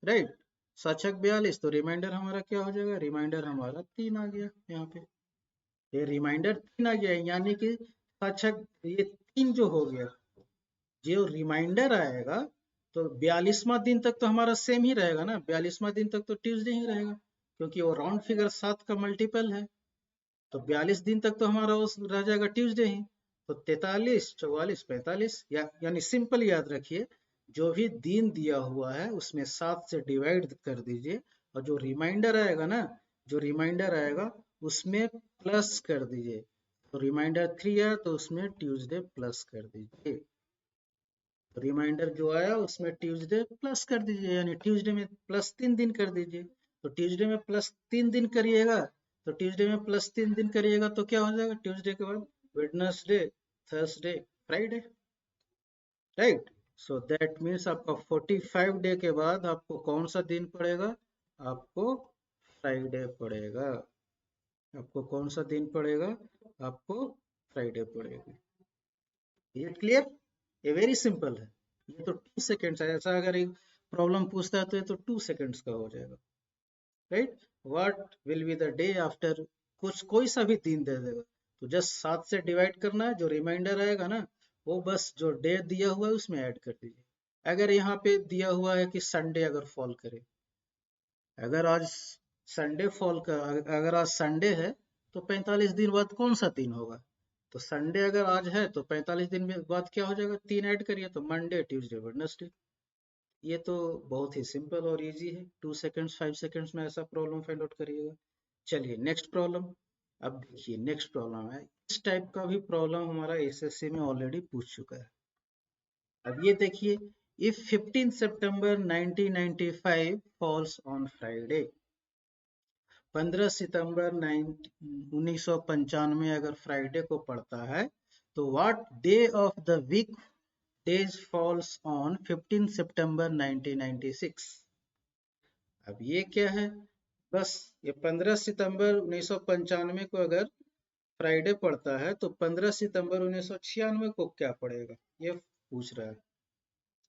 राइट, 7 छक 42। तो रिमाइंडर हमारा क्या हो जाएगा, रिमाइंडर हमारा 3 आ गया यहाँ पे, ये रिमाइंडर 3 आ गया, यानी कि 7 छक ये 3 जो हो गया, जो रिमाइंडर आएगा तो 42वां दिन तक तो हमारा सेम ही रहेगा ना, 42वां दिन तक तो ट्यूसडे ही रहेगा, क्योंकि वो राउंड फिगर 7 का मल्टीपल है। तो 42 दिन तक तो हमारा उस रह जाएगा ट्यूसडे ही। तो 43, 44, 45, यानी सिंपल याद रखिए, जो भी दिन दिया हुआ है उसमें 7 से डिवाइड कर दीजिए, और जो रिमाइंडर आएगा ना, जो रिमाइंडर आएगा उसमें प्लस कर दीजिए। तो रिमाइंडर 3 आया तो उसमें ट्यूसडे प्लस कर दीजिए, रिमाइंडर जो आया उसमें ट्यूसडे प्लस कर दीजिए, यानी ट्यूसडे में +3 दिन कर दीजिए। तो ट्यूसडे में +3 दिन करिएगा, तो ट्यूसडे में +3 दिन करिएगा तो क्या हो जाएगा, ट्यूसडे के बाद Wednesday, Thursday, Friday, right. So that means आपका 45 डे के बाद आपको कौन सा दिन पड़ेगा, आपको फ्राइडे पड़ेगा। आपको कौन सा दिन पड़ेगा? आपको फ्राइडे पड़ेगा। ये क्लियर? ये वेरी सिंपल है। ये तो 2 सेकेंड्स है। ऐसा अगर एक प्रॉब्लम पूछता है तो ये तो 2 सेकेंड्स का हो जाएगा, right? What will be the day after, कुछ कोई सा भी दिन दे देगा तो जस्ट 7 से डिवाइड करना है, जो रिमाइंडर आएगा ना वो बस जो डे दिया हुआ है उसमें ऐड कर दीजिए। अगर यहाँ पे दिया हुआ है कि संडे अगर फॉल करे, अगर आज संडे फॉल कर, अगर आज संडे है तो 45 दिन बाद कौन सा दिन होगा? तो संडे अगर आज है तो 45 दिन में बाद क्या हो जाएगा? 3 ऐड करिए तो मंडे ट्यूसडे वेडनेसडे। ये तो बहुत ही सिंपल और इजी है। 2 सेकेंड्स 5 सेकेंड्स में ऐसा प्रॉब्लम फाइंड आउट करिएगा। चलिए नेक्स्ट प्रॉब्लम। अब देखिए नेक्स्ट प्रॉब्लम है, इस टाइप का भी प्रॉब्लम हमारा एसएससी में ऑलरेडी पूछ चुका है। अब ये देखिए, if 15 September 1995 falls on Friday, 15 सितंबर 1995 अगर फ्राइडे को पड़ता है तो what day of the week days falls on 15 September 1996। अब ये क्या है? बस ये 15 सितंबर 1995 को अगर फ्राइडे पड़ता है तो 15 सितंबर 1996 को क्या पड़ेगा, ये पूछ रहा है,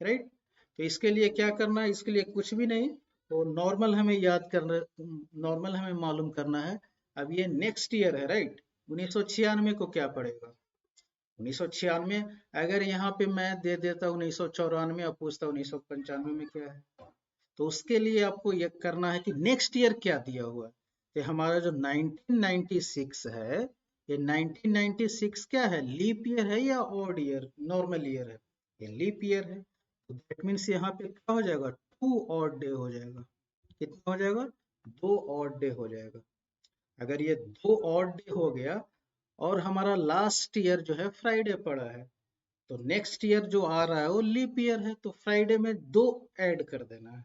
राइट? तो इसके लिए क्या करना है? इसके लिए कुछ भी नहीं, तो नॉर्मल हमें याद करना, नॉर्मल हमें मालूम करना है। अब ये नेक्स्ट ईयर है, राइट? 1996 को क्या पड़ेगा? 1996 अगर यहाँ पे मैं दे देता 1994 और पूछता 1995 में क्या है, तो उसके लिए आपको ये करना है कि नेक्स्ट ईयर क्या दिया हुआ है। तो हमारा जो 1996 है, ये 1996 क्या है? लीप ईयर है या ऑड ईयर, नॉर्मल ईयर है? ये लीप ईयर है, तो दैट मीन्स यहाँ पे क्या हो जाएगा? 2 ऑड डे हो जाएगा। कितना हो जाएगा? 2 ऑड डे हो जाएगा। अगर ये 2 ऑड डे हो गया और हमारा लास्ट ईयर जो है फ्राइडे पड़ा है, तो नेक्स्ट ईयर जो आ रहा है वो लीप ईयर है, तो फ्राइडे में 2 ऐड कर देना है।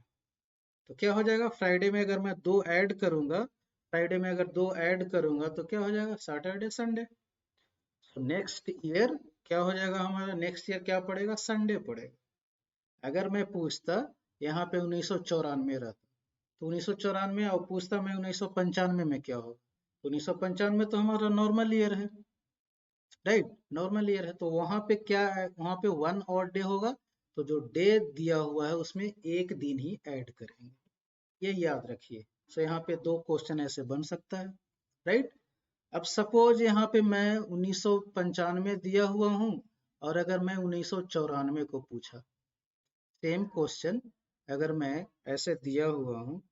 तो क्या हो जाएगा? फ्राइडे में अगर मैं 2 ऐड करूंगा, फ्राइडे में अगर 2 ऐड करूंगा तो क्या हो जाएगा? Saturday Sunday. तो नेक्स्ट ईयर क्या हो जाएगा? हमारा नेक्स्ट ईयर क्या पड़ेगा? संडे पड़ेगा। अगर मैं पूछता यहाँ पे 1994 रहता तो 1994 और पूछता मैं 1995 में क्या होगा, तो 1995 तो हमारा नॉर्मल ईयर है, राइट? नॉर्मल ईयर है, तो वहां पे क्या है? वहां पे 1 ऑड डे होगा, तो जो डे दिया हुआ है उसमें एक दिन ही ऐड करेंगे। ये याद रखिए। सो यहाँ पे 2 क्वेश्चन ऐसे बन सकता है, राइट? अब सपोज यहाँ पे मैं 1995 दिया हुआ हूँ और अगर मैं 1994 को पूछा, सेम क्वेश्चन अगर मैं ऐसे दिया हुआ हूँ,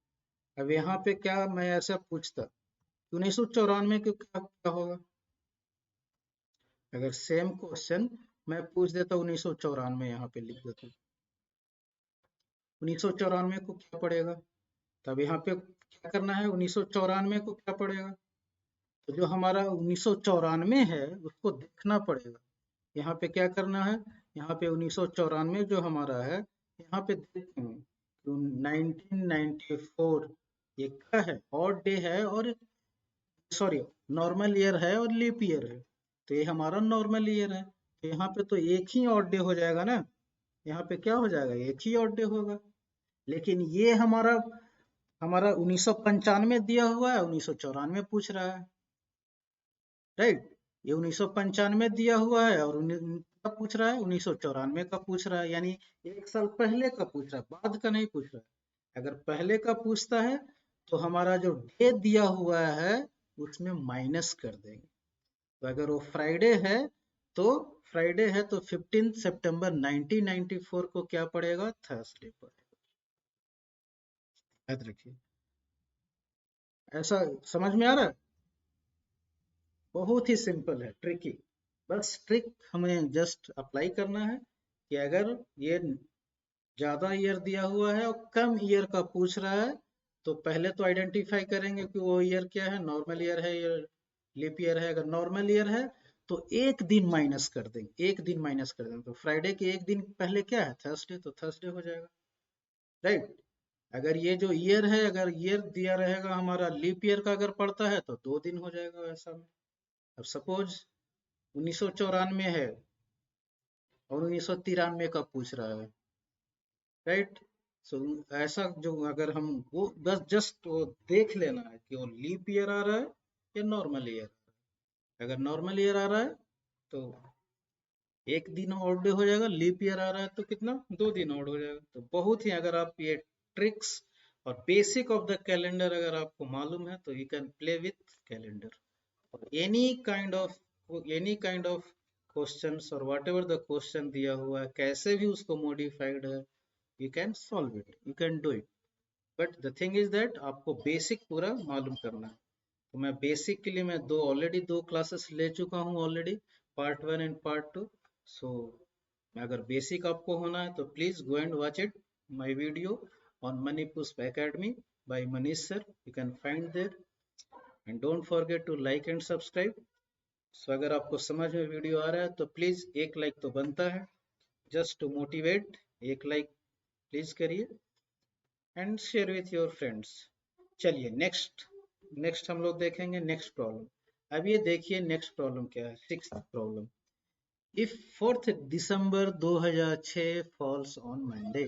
अब यहाँ पे क्या मैं ऐसा पूछता 1994 को क्या होगा? अगर सेम क्वेश्चन मैं पूछ देता 1994, यहाँ पे लिख देता 1994 को क्या पड़ेगा, तब यहाँ पे क्या करना है? 1994 को क्या पड़ेगा? तो जो हमारा 1994 है उसको देखना पड़ेगा। यहाँ पे क्या करना है? यहाँ पे 1994 जो हमारा है, यहाँ पे देखेंगे तो 1994 ये क्या है? ऑड डे है और सॉरी नॉर्मल ईयर है और लीप ईयर है, तो ये हमारा नॉर्मल ईयर है, तो यहाँ पे तो एक ही ऑड डे हो जाएगा ना। यहाँ पे क्या हो जाएगा? एक ही ऑड डे होगा। लेकिन ये हमारा हमारा 1995 दिया हुआ है, 1994 पूछ रहा है, राइट? ये 1995 दिया हुआ है और कब पूछ रहा है? 1994 का पूछ रहा है, यानी 1 साल पहले का पूछ रहा है, बाद का नहीं पूछ रहा है। अगर पहले का पूछता है तो हमारा जो डे दिया हुआ है उसमें माइनस कर देंगे। तो अगर वो फ्राइडे है तो फ्राइडे है तो 15 सितंबर 1994 को क्या पड़ेगा? थर्सडे पड़ेगा। याद रखिए। ऐसा समझ में आ रहा है? बहुत ही सिंपल है, ट्रिकी। बस ट्रिक हमें जस्ट अप्लाई करना है कि अगर ये ज्यादा ईयर दिया हुआ है और कम ईयर का पूछ रहा है तो पहले तो आइडेंटिफाई करेंगे कि वो ईयर क्या है, नॉर्मल ईयर है या लीप ईयर है। अगर नॉर्मल ईयर है तो एक दिन माइनस कर देंगे, एक दिन माइनस कर देंगे, तो फ्राइडे के एक दिन पहले क्या है? थर्सडे, तो थर्सडे हो जाएगा, राइट? अगर ये जो ईयर है, अगर ईयर दिया रहेगा हमारा लीप ईयर का अगर पड़ता है तो 2 दिन हो जाएगा ऐसा में। अब सपोज 1994 है और 1993 का पूछ रहा है, राइट? सो ऐसा जो अगर हम वो बस जस्ट वो देख लेना है कि वो लीप ईयर आ रहा है या नॉर्मल ईयर। अगर नॉर्मल ईयर आ रहा है तो एक दिन और डे हो जाएगा, लीप ईयर आ रहा है तो कितना, 2 दिन और हो जाएगा। तो बहुत ही, अगर आप ये ट्रिक्स और बेसिक ऑफ द कैलेंडर अगर आपको मालूम है तो you can play with calendar. Any kind of questions और व्हाट एवर द क्वेश्चन दिया हुआ है, कैसे भी उसको मॉडिफाइड है, you can solve it, you can do it. But the thing is that आपको बेसिक पूरा मालूम करना है। तो मैं बेसिक के लिए मैं ऑलरेडी 2 क्लासेस ले चुका हूँ already, part 1 and part 2। So अगर बेसिक आपको होना है तो please go and watch it, my video on Mani Pushp Academy by Manish sir, you can find there. And don't forget to like and subscribe. So अगर आपको समझ में वीडियो आ रहा है तो प्लीज एक लाइक तो बनता है, जस्ट टू मोटिवेट, एक लाइक प्लीज करिए and share with your friends. चलिए नेक्स्ट नेक्स्ट हम लोग देखेंगे नेक्स्ट प्रॉब्लम। अब ये देखिए नेक्स्ट प्रॉब्लम क्या है, 6th problem. If 4th December 2006 falls on Monday.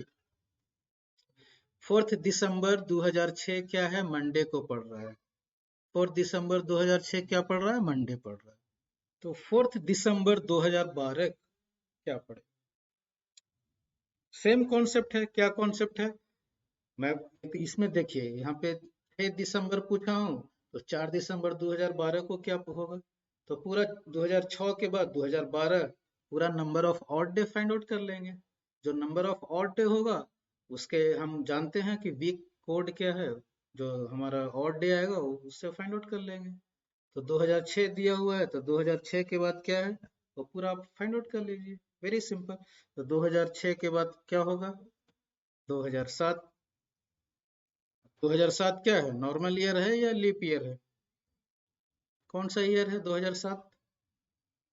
4th दिसंबर 2006 क्या है, मंडे को पड़ रहा है। 4th दिसंबर 2006 क्या पड़ रहा है, मंडे पड़ रहा है। तो 4th दिसंबर 2012 क्या पड़े। सेम कॉन्सेप्ट है, क्या कॉन्सेप्ट है, मैं इसमें देखिए यहाँ पे 6 दिसंबर पूछा हूँ, तो 4 दिसंबर 2012 को क्या होगा। तो पूरा 2006 के बाद 2012 पूरा number of odd day find out कर लेंगे। जो नंबर ऑफ ऑड डे होगा उसके हम जानते हैं कि वीक कोड क्या है, जो हमारा ऑड डे आएगा उससे फाइंड आउट कर लेंगे। तो 2006 दिया हुआ है तो 2006 के बाद क्या है वो पूरा आप फाइंड आउट कर लीजिए, वेरी सिंपल। तो 2006 के बाद क्या होगा, 2007। 2007 क्या है, नॉर्मल ईयर है या लीप ईयर है, कौन सा ईयर है 2007।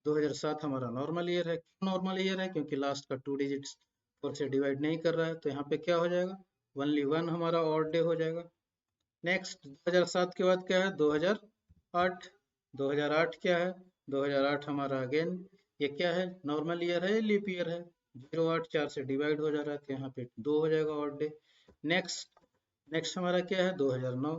2007 हमारा नॉर्मल ईयर है। क्यों नॉर्मल ईयर है, क्योंकि लास्ट का 2 डिजिट्स 4 से डिवाइड नहीं कर रहा है, तो यहाँ पे क्या हो जाएगा, ओनली 1 हमारा ऑड डे हो जाएगा। नेक्स्ट 2007 के बाद क्या है, 2008। 2008 क्या है, 2008 हमारा अगेन ये क्या है, नॉर्मल ईयर है, लीप ईयर है। 08 4 से डिवाइड हो जा रहा है तो यहाँ पे 2 हो जाएगा ऑड डे। नेक्स्ट नेक्स्ट हमारा क्या है, 2009।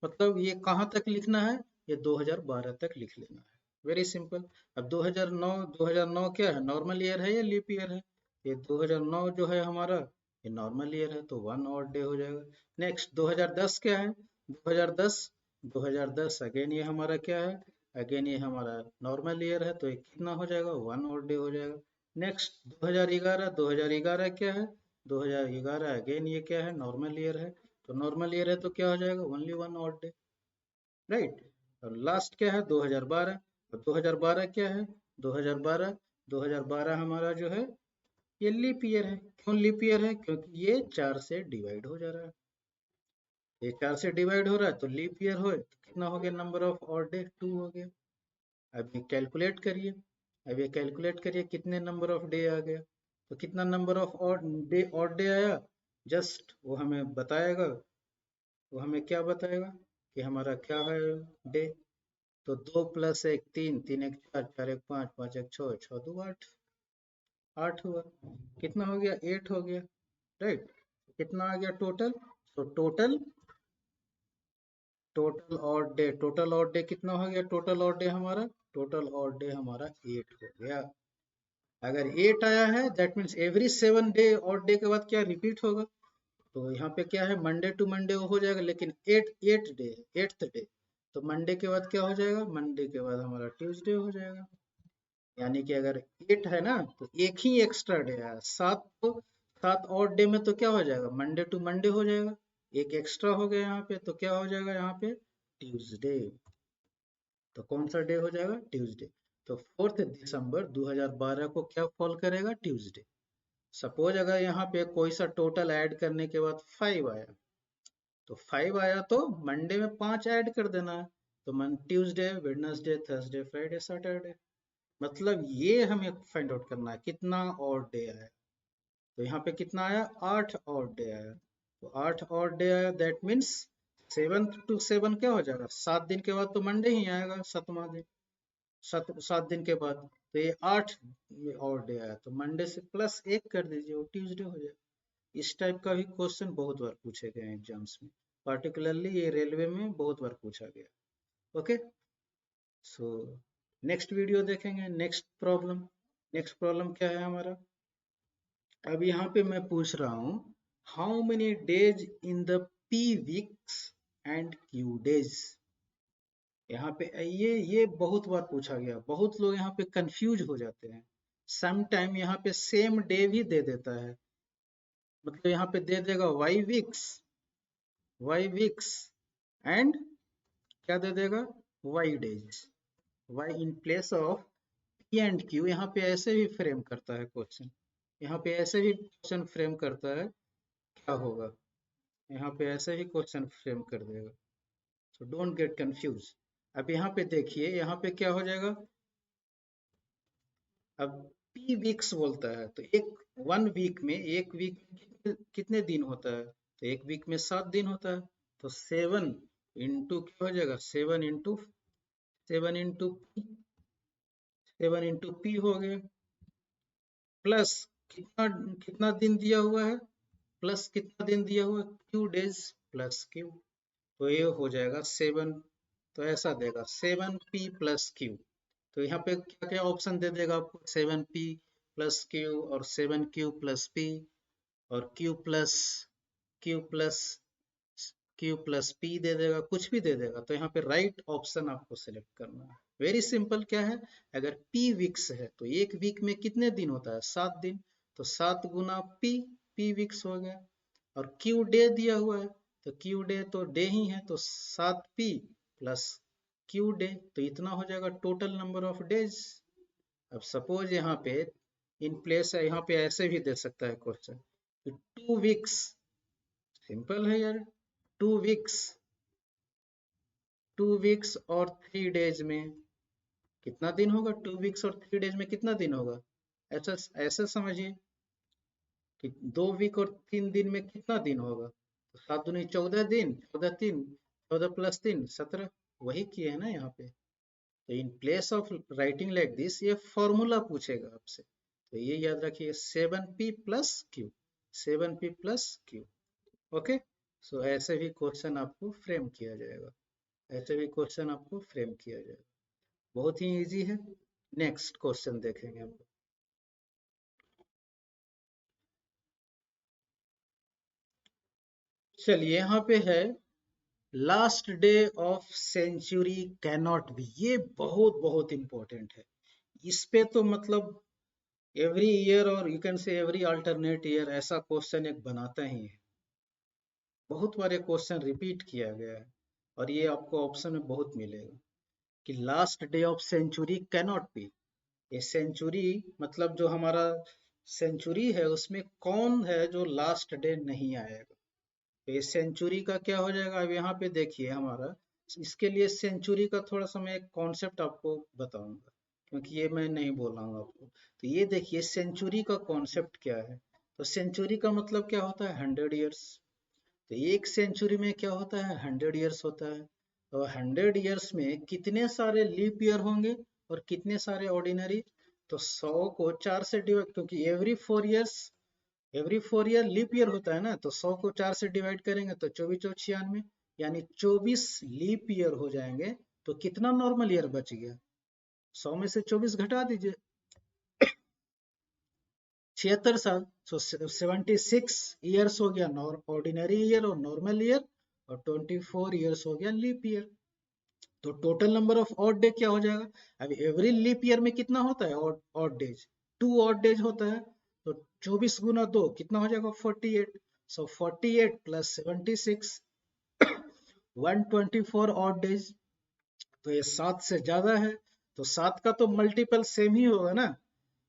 मतलब ये कहाँ तक लिखना है, ये 2012 तक लिख लेना है, वेरी सिंपल। अब 2009 क्या है, नॉर्मल ईयर है या लीप ईयर है, ये 2009 जो है हमारा ये नॉर्मल ईयर है तो 1 ऑड डे हो जाएगा। नेक्स्ट 2010 क्या है, 2010 2010 अगेन ये हमारा क्या है, अगेन ये हमारा नॉर्मल ईयर है तो ये कितना हो जाएगा, 1 ऑड डे हो जाएगा। नेक्स्ट 2011 2011 क्या है, 2011 अगेन ये क्या है, नॉर्मल ईयर है। तो नॉर्मल ईयर है तो क्या हो जाएगा, ओनली 1 ऑड डे, राइट। और लास्ट क्या है, 2012। और 2012 क्या है, 2012 2012 हमारा जो है ये लीप ईयर है। क्यों लीप ईयर है, क्योंकि ये 4 से डिवाइड हो जा रहा है। ये 4 से डिवाइड हो रहा है तो लीप ईयर हो तो कितना हो गया, नंबर ऑफ ऑड डे 2 हो गया। अब ये कैलकुलेट करिए, अब ये कैलकुलेट करिए कितने नंबर ऑफ डे आ गया। तो कितना नंबर ऑफ ऑड डे आया, जस्ट वो हमें बताएगा, वो हमें क्या बताएगा कि हमारा क्या है डे। तो 2 + 1 3, 3 1 4, 4 1 5, 5 1 6, 6 2 8, 8 हुआ। कितना हो गया, 8 हो गया, राइट। कितना आ गया टोटल, तो टोटल ऑड डे कितना हो गया, टोटल ऑड डे हमारा 8 हो गया। अगर 8 आया है that means every 7 day odd day के बाद क्या रिपीट होगा। तो यहाँ पे क्या है, मंडे टू मंडे हो जाएगा, लेकिन 8th डे, तो मंडे के बाद क्या हो जाएगा, मंडे के बाद हमारा ट्यूसडे हो जाएगा। यानी कि अगर 8 है ना तो एक ही एक्स्ट्रा डे है, 7 तो 7 और डे में तो क्या हो जाएगा, मंडे टू मंडे हो जाएगा। एक एक्स्ट्रा हो गया यहाँ पे तो क्या हो जाएगा यहाँ पे, ट्यूसडे। तो कौन सा डे हो जाएगा, ट्यूसडे। तो 4th दिसंबर 2012 को क्या फॉल करेगा, ट्यूसडे। सपोज अगर यहाँ पे कोई सा टोटल ऐड करने के बाद 5 आया, तो 5 आया तो मंडे में 5 ऐड कर देना है। तो Tuesday Wednesday Thursday Friday Saturday. मतलब ये हमें फाइंड आउट करना है कितना और डे आया। तो यहाँ पे कितना आया, 8 और डे आया। तो 8 और डे आया दैट मीन्स 7 to 7 क्या हो जाएगा, 7 दिन के बाद तो मंडे ही आएगा, 7वां दिन, 7 दिन के बाद। तो ये 8 ये और डे आया तो मंडे से +1 कर दीजिए, वो ट्यूसडे हो जाएगा। इस टाइप का भी क्वेश्चन बहुत बार पूछे गए हैं एग्जाम्स में, पार्टिकुलरली ये रेलवे में बहुत बार पूछा गया। ओके, सो नेक्स्ट वीडियो देखेंगे। नेक्स्ट प्रॉब्लम क्या है हमारा? अब यहाँ पे मैं पूछ रहा हूँ, how many days in the P weeks and Q days. यहाँ पे ये बहुत बार पूछा गया, बहुत लोग यहाँ पे कंफ्यूज हो जाते हैं। सम टाइम यहाँ पे सेम डे भी दे देता है, मतलब यहाँ पे दे देगा वाई वीक्स एंड क्या दे देगा, Y days, Y in place of P and Q. यहाँ पे ऐसे भी फ्रेम करता है क्वेश्चन, यहाँ पे ऐसे भी क्वेश्चन फ्रेम करता है, क्या होगा, यहाँ पे ऐसे ही क्वेश्चन फ्रेम कर देगा। So don't get confuse. अब यहाँ पे देखिए, यहाँ पे क्या हो जाएगा, अब पी वीक्स बोलता है तो एक एक वीक में कितने दिन होता है, तो एक वीक में 7 दिन होता है, तो 7 इंटू क्या हो जाएगा, 7 इंटू पी हो गया, प्लस कितना कितना दिन दिया हुआ है, प्लस कितना दिन दिया हुआ है, क्यू डेज प्लस क्यू, तो ये हो जाएगा 7। तो ऐसा देगा 7p+q। तो यहाँ पे क्या क्या ऑप्शन दे देगा आपको, 7p+q और 7q+p और q+q+q+p दे देगा, कुछ भी दे देगा। तो यहाँ पे राइट ऑप्शन आपको सिलेक्ट करना है। Very simple. क्या है, अगर p वीक्स है तो एक वीक में कितने दिन होता है, 7 दिन, तो 7 गुना p वीक्स हो गया। और क्यू डे दिया हुआ है, तो क्यू डे तो डे ही है, तो 7p+q डे, तो इतना हो जाएगा टोटल नंबर ऑफ डेज। अब सपोज यहाँ पे इन प्लेस है, यहाँ पे ऐसे भी दे सकता है क्वेश्चन, 2 वीक्स, सिंपल है यार, 2 वीक्स, 2 वीक्स और 3 डेज में कितना दिन होगा, 2 वीक्स और 3 डेज में कितना दिन होगा, ऐसा ऐसा समझिए कि 2 वीक और 3 दिन में कितना दिन होगा, तो 7 दूनी 14 दिन, 14 3, 14+3 17, वही किए है ना यहाँ पे। तो इन place of writing like this, ये फॉर्मूला पूछेगा आपसे, तो ये याद रखिए 7p+q, 7p+q। ओके, सो ऐसे भी क्वेश्चन आपको फ्रेम किया जाएगा, ऐसे भी क्वेश्चन आपको फ्रेम किया जाएगा, बहुत ही इजी है। नेक्स्ट क्वेश्चन देखेंगे हम। चलिए, यहाँ पे है last day of century can not be, ये बहुत बहुत इंपॉर्टेंट है। इस पे तो मतलब एवरी ईयर और you can say every alternate year ऐसा क्वेश्चन एक बनाता ही है, बहुत बार ये क्वेश्चन रिपीट किया गया है, और ये आपको ऑप्शन में बहुत मिलेगा कि last day of century can not be. ये सेंचुरी मतलब जो हमारा सेंचुरी है उसमें कौन है जो लास्ट डे नहीं आएगा, तो ये सेंचुरी का क्या हो जाएगा। अब यहाँ पे देखिए हमारा, इसके लिए सेंचुरी का थोड़ा सा मैं एक कॉन्सेप्ट आपको बताऊंगा, क्योंकि ये मैं नहीं बोलूंगा आपको। तो ये देखिए सेंचुरी का कॉन्सेप्ट क्या है, तो सेंचुरी का मतलब क्या होता है, 100 ईयर्स। तो एक सेंचुरी में क्या होता है, 100 ईयर्स होता है। तो 100 ईयर्स में कितने सारे लीप ईयर होंगे और कितने सारे ऑर्डिनरी, तो 100 को 4 से डिवाइड, क्योंकि एवरी 4 ईयर लीप ईयर होता है ना, तो 100 को 4 से डिवाइड करेंगे तो 24 और 96, यानी 24 लीप ईयर हो जाएंगे। तो कितना नॉर्मल ईयर बच गया, 100 में से 24 घटा दीजिए, 76 साल। सो 76 ईयर्स हो गया ऑर्डिनरी ईयर और नॉर्मल ईयर, और 24 ईयर्स हो गया लीप ईयर। तो total number of odd day क्या हो जाएगा, अब एवरी लीप ईयर में कितना होता है ऑड डेज, 2 ऑड डेज होता है, तो 24 गुना 2 कितना हो जाएगा, 48। सो 48+76, 124 ऑड डेज। तो ये 7 से ज्यादा है, तो 7 का तो मल्टीपल सेम ही होगा ना,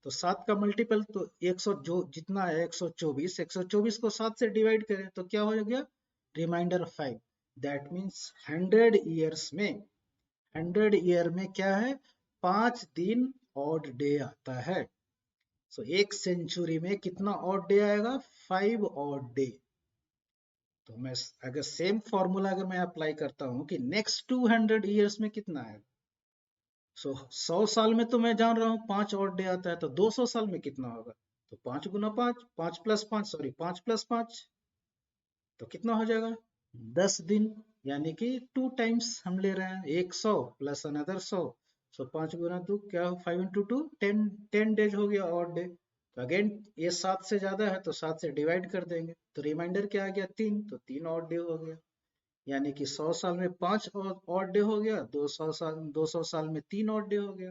तो 7 का मल्टीपल तो 100, जो जितना है 124, 124 को 7 से डिवाइड करें तो क्या हो गया, रिमाइंडर 5। दैट मीन्स 100 ईयर में क्या है, 5 दिन ऑड डे आता है। सो एक सेंचुरी में कितना ऑड डे आएगा, 5 ऑड डे। तो मैं अगर सेम फॉर्मूला अगर मैं अप्लाई करता हूं कि नेक्स्ट 200 ईयर्स में कितना है, सो 100 साल में तो मैं जान रहा हूँ 5 ऑड डे आता है, तो 200 साल में कितना होगा, तो 5 × 5, 5 + 5 सॉरी 5 + 5 तो कितना हो जाएगा 10 दिन, यानी कि 2 टाइम्स हम ले रहे हैं, 100 प्लस अनदर 100, सो 5 × 2 क्या 5 × 2 10 डेज हो गया ऑड डे। तो अगेन ये 7 से ज्यादा है तो 7 से डिवाइड कर देंगे, तो रिमाइंडर क्या आ गया 3, तो 3 ऑड डे हो गया, यानी कि 100 साल में 5 ऑड डे हो गया, 200 साल में 3 ऑड डे हो गया।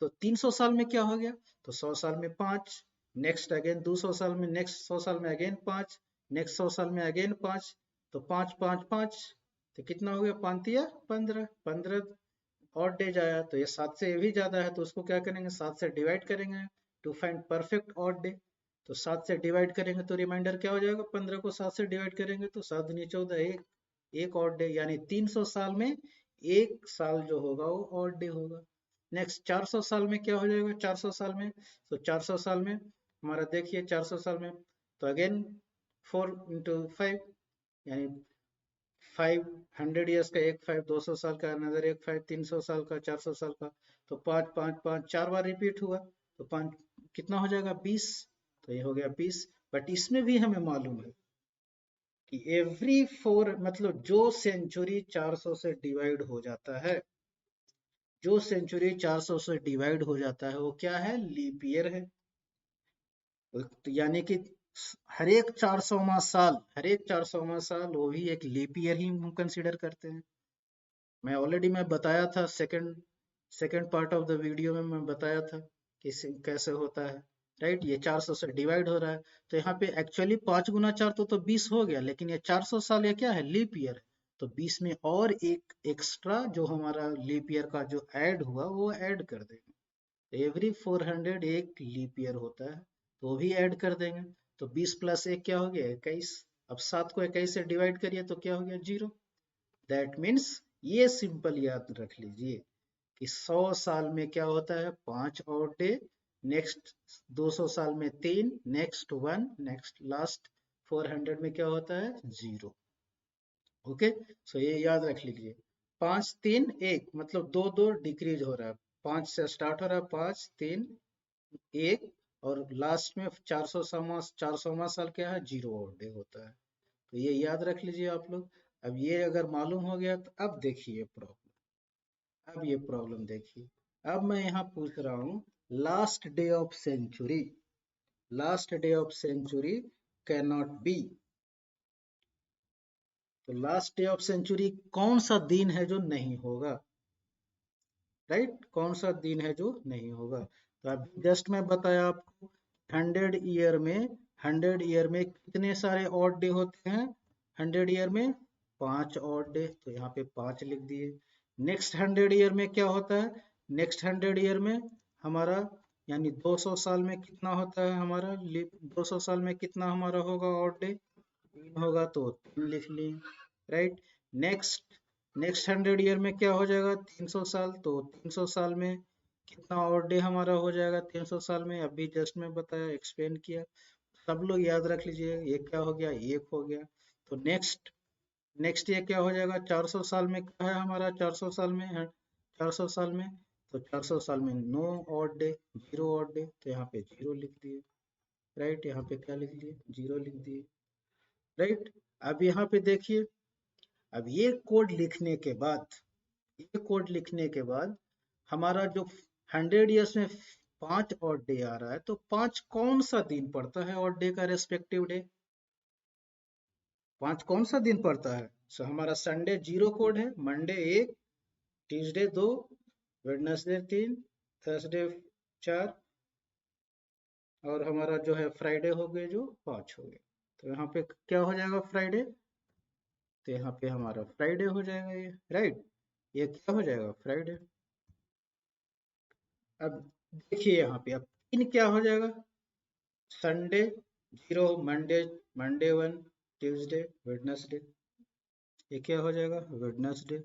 तो 300 साल में क्या हो गया, तो 100 साल में 5, नेक्स्ट अगेन 200 साल में, नेक्स्ट 100 साल में अगेन 5, नेक्स्ट 100 साल में अगेन 5, तो 5 5 5, तो कितना हो गया 5 या 15, 15 और डेज आया, तो ये 7 से ये भी ज्यादा है, तो उसको क्या करेंगे 7 से डिवाइड करेंगे to find perfect odd day. तो 7 से डिवाइड करेंगे तो रिमाइंडर क्या हो जाएगा, 15 को 7 से डिवाइड करेंगे तो 7 × 14 एक ऑड डे, यानी 300 साल में एक साल जो होगा वो ऑड डे होगा। नेक्स्ट 400 साल में क्या हो जाएगा, 400 साल में, तो 400 साल में हमारा देखिए 400 साल में, तो अगेन 4 × 5, यानी 500 ईयर्स का एक 5, 200 साल का अनदर एक 5, 300 साल का, 400 साल का, तो 5 5 5 4 बार रिपीट हुआ, तो 5 कितना हो जाएगा 20, तो ये हो गया 20। बट इसमें भी हमें मालूम है कि एवरी 4 मतलब जो सेंचुरी 400 से डिवाइड हो जाता है, जो सेंचुरी 400 से डिवाइड हो जाता है वो क्या है, लीप ईयर है। तो यानी कि हर एक 400वां साल, हर एक 400वां साल वो भी एक लीप ईयर ही हम कंसीडर करते हैं। मैं ऑलरेडी मैं बताया था second part of the video में मैं बताया था कि कैसे होता है, राइट। ये 400 से डिवाइड हो रहा है, तो यहाँ पे एक्चुअली 5 × 4 तो 20 हो गया, लेकिन ये 400 साल ये क्या है, लीप ईयर है, तो 20 में और एक एक्स्ट्रा जो हमारा लीप ईयर का जो ऐड हुआ वो ऐड कर देंगे। एवरी 400 एक लीप ईयर होता है, तो वो भी ऐड कर देंगे, तो 20 + 1 क्या हो गया 21। अब 7 को 21 से डिवाइड करिए तो क्या हो गया 0। दैट मीन्स ये सिंपल याद रख लीजिए कि 100 साल में क्या होता है 5 और डे, नेक्स्ट 200 साल में 3, नेक्स्ट 1, नेक्स्ट लास्ट 400 में क्या होता है 0। ओके, सो ये याद रख लीजिए, 5 3 1 मतलब 2 2 डिक्रीज हो रहा है, 5 से स्टार्ट हो रहा है 5 3 1, और लास्ट में 400वां साल क्या है 0 और डे होता है। तो ये याद रख लीजिए आप लोग। अब ये अगर मालूम हो गया तो अब देखिए प्रॉब्लम, अब ये प्रॉब्लम देखिए। अब मैं यहाँ पूछ रहा हूँ last day of century, last day of century can not be, तो लास्ट डे ऑफ सेंचुरी कौन सा दिन है जो नहीं होगा, राइट, कौन सा दिन है जो नहीं होगा। तो अभी जस्ट मैं बताया आपको 100 ईयर में कितने सारे ऑड डे होते हैं, 100 ईयर में 5 ऑड डे, तो यहाँ पे 5 लिख दिए। नेक्स्ट 100 ईयर में क्या होता है, नेक्स्ट 100 ईयर में हमारा यानी 200 साल में कितना होता है हमारा, 200 साल में कितना हमारा होगा ऑड डे, 3 होगा तो 3 लिख ली, राइट। नेक्स्ट नेक्स्ट 100 ईयर में क्या हो जाएगा 300 साल, तो 300 साल में कितना और डे हमारा हो जाएगा 300 साल में, अभी जस्ट मैं बताया एक्सप्लेन किया, सब लोग याद रख लीजिए। ये क्या हो गया, एक हो गया। तो नेक्स्ट नेक्स्ट ये क्या हो जाएगा 400 साल में, क्या है हमारा 400 साल में है, 400 साल में, तो 400 साल में no odd day, 0 odd day, तो यहाँ पे 0 लिख दिए, राइट। यहाँ पे क्या लिख दिए 0 लिख दिए, राइट। अब यहाँ पे देखिए, अब ये कोड लिखने के बाद, ये कोड लिखने के बाद हमारा जो 100 ईयर्स में 5 और डे आ रहा है, तो 5 कौन सा दिन पड़ता है और डे का रेस्पेक्टिव डे, 5 कौन सा दिन पड़ता है। सो हमारा संडे 0 कोड है, मंडे 1, ट्यूसडे 2, वेडनेसडे 3, थर्सडे 4, और हमारा जो है फ्राइडे हो गए जो 5 हो गए। तो यहाँ पे क्या हो जाएगा फ्राइडे, तो यहाँ पे हमारा फ्राइडे हो जाएगा ये, राइट। ये क्या हो जाएगा फ्राइडे। अब देखिए यहाँ पे अब 3 क्या हो जाएगा, Sunday 0, Monday Monday 1, Tuesday Wednesday, ये क्या हो जाएगा वेडनेसडे,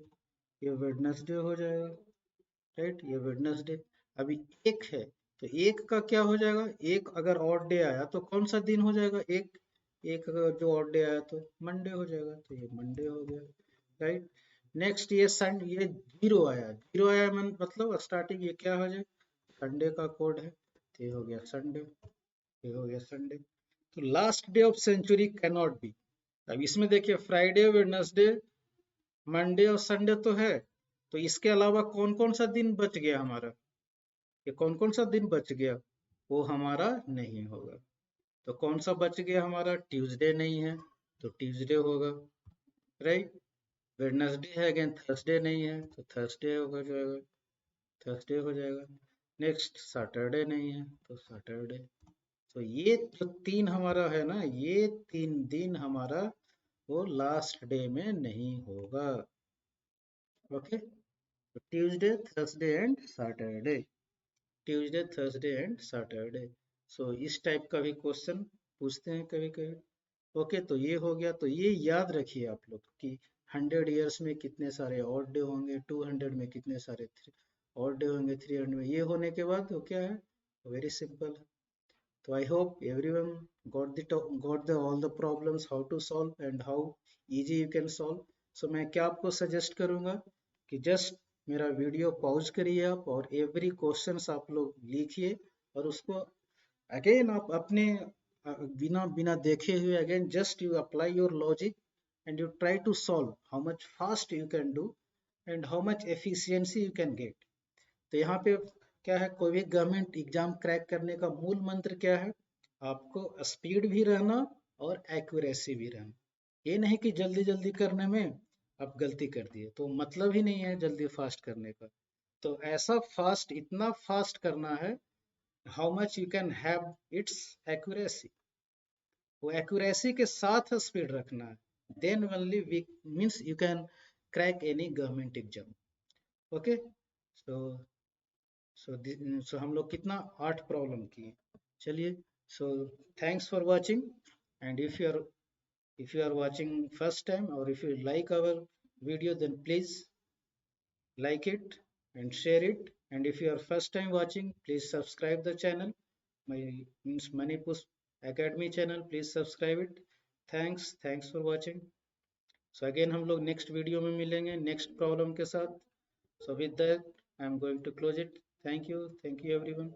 ये वेडनेसडे हो जाएगा, राइट, ये वेडनेसडे। अभी एक है, तो एक का क्या हो जाएगा, एक अगर ऑड डे आया तो कौन सा दिन हो जाएगा, एक एक अगर जो ऑड डे आया तो मंडे हो जाएगा, तो ये मंडे हो गया, राइट। नेक्स्ट ये ये 0 आया, 0 आया मतलब स्टार्टिंग ये क्या हो जाए, संडे का कोड है, तो ये हो गया संडे, ये हो गया संडे। तो last day of century can not be. अब इसमें देखिए फ्राइडे, वेडनेसडे, मंडे और संडे तो है, तो इसके अलावा कौन कौन सा दिन बच गया हमारा, ये कौन कौन सा दिन बच गया, वो हमारा नहीं होगा। तो कौन सा बच गया हमारा, ट्यूसडे नहीं है तो ट्यूसडे होगा, राइट। वेडनेसडे है अगेन, थर्सडे नहीं है तो थर्सडे हो जाएगा, थर्सडे हो जाएगा। नेक्स्ट सैटरडे नहीं है तो सैटरडे। तो ये जो तीन हमारा है ना, ये तीन दिन हमारा वो लास्ट डे में नहीं होगा। ओके, तो Tuesday, Thursday and Saturday, Tuesday, Thursday and Saturday. So इस टाइप का भी क्वेश्चन पूछते हैं कभी कभी। ओके, तो ये हो गया। तो ये याद रखिए आप लोग कि 100 ईयर्स में कितने सारे ऑड डे होंगे, 200 में कितने सारे ऑड डे होंगे, 300 में। ये होने के बाद वो क्या है, वेरी सिंपल है। तो I hope everyone got the all the problems how to solve and how easy you can solve. So मैं क्या आपको सजेस्ट करूँगा कि जस्ट मेरा वीडियो पॉज करिए आप, और एवरी क्वेश्चंस आप लोग लिखिए, और उसको अगेन आप अपने बिना बिना देखे हुए again just you apply your logic and you try to solve how much fast you can do and how much efficiency you can get. तो यहाँ पे क्या है, कोई भी गवर्नमेंट एग्जाम क्रैक करने का मूल मंत्र क्या है, आपको स्पीड भी रहना और एक्यूरेसी भी रहना। ये नहीं कि जल्दी जल्दी करने में आप गलती कर दिए, तो मतलब ही नहीं है जल्दी फास्ट करने का। तो ऐसा फास्ट, इतना फास्ट करना है how much you can have its accuracy, वो एक्यूरेसी के साथ स्पीड रखना है, then only we means you can crack any government exam. Okay, so so हम लोग कितना 8 प्रॉब्लम किए। चलिए, so thanks for watching, and if you are watching first time, or if you like our video, then please like it and share it. And if you are first time watching, please subscribe the channel, my means Manipus Academy channel, please subscribe it. Thanks for watching. So again हम लोग next video में मिलेंगे next problem के साथ. So with that, I am going to close it. Thank you everyone.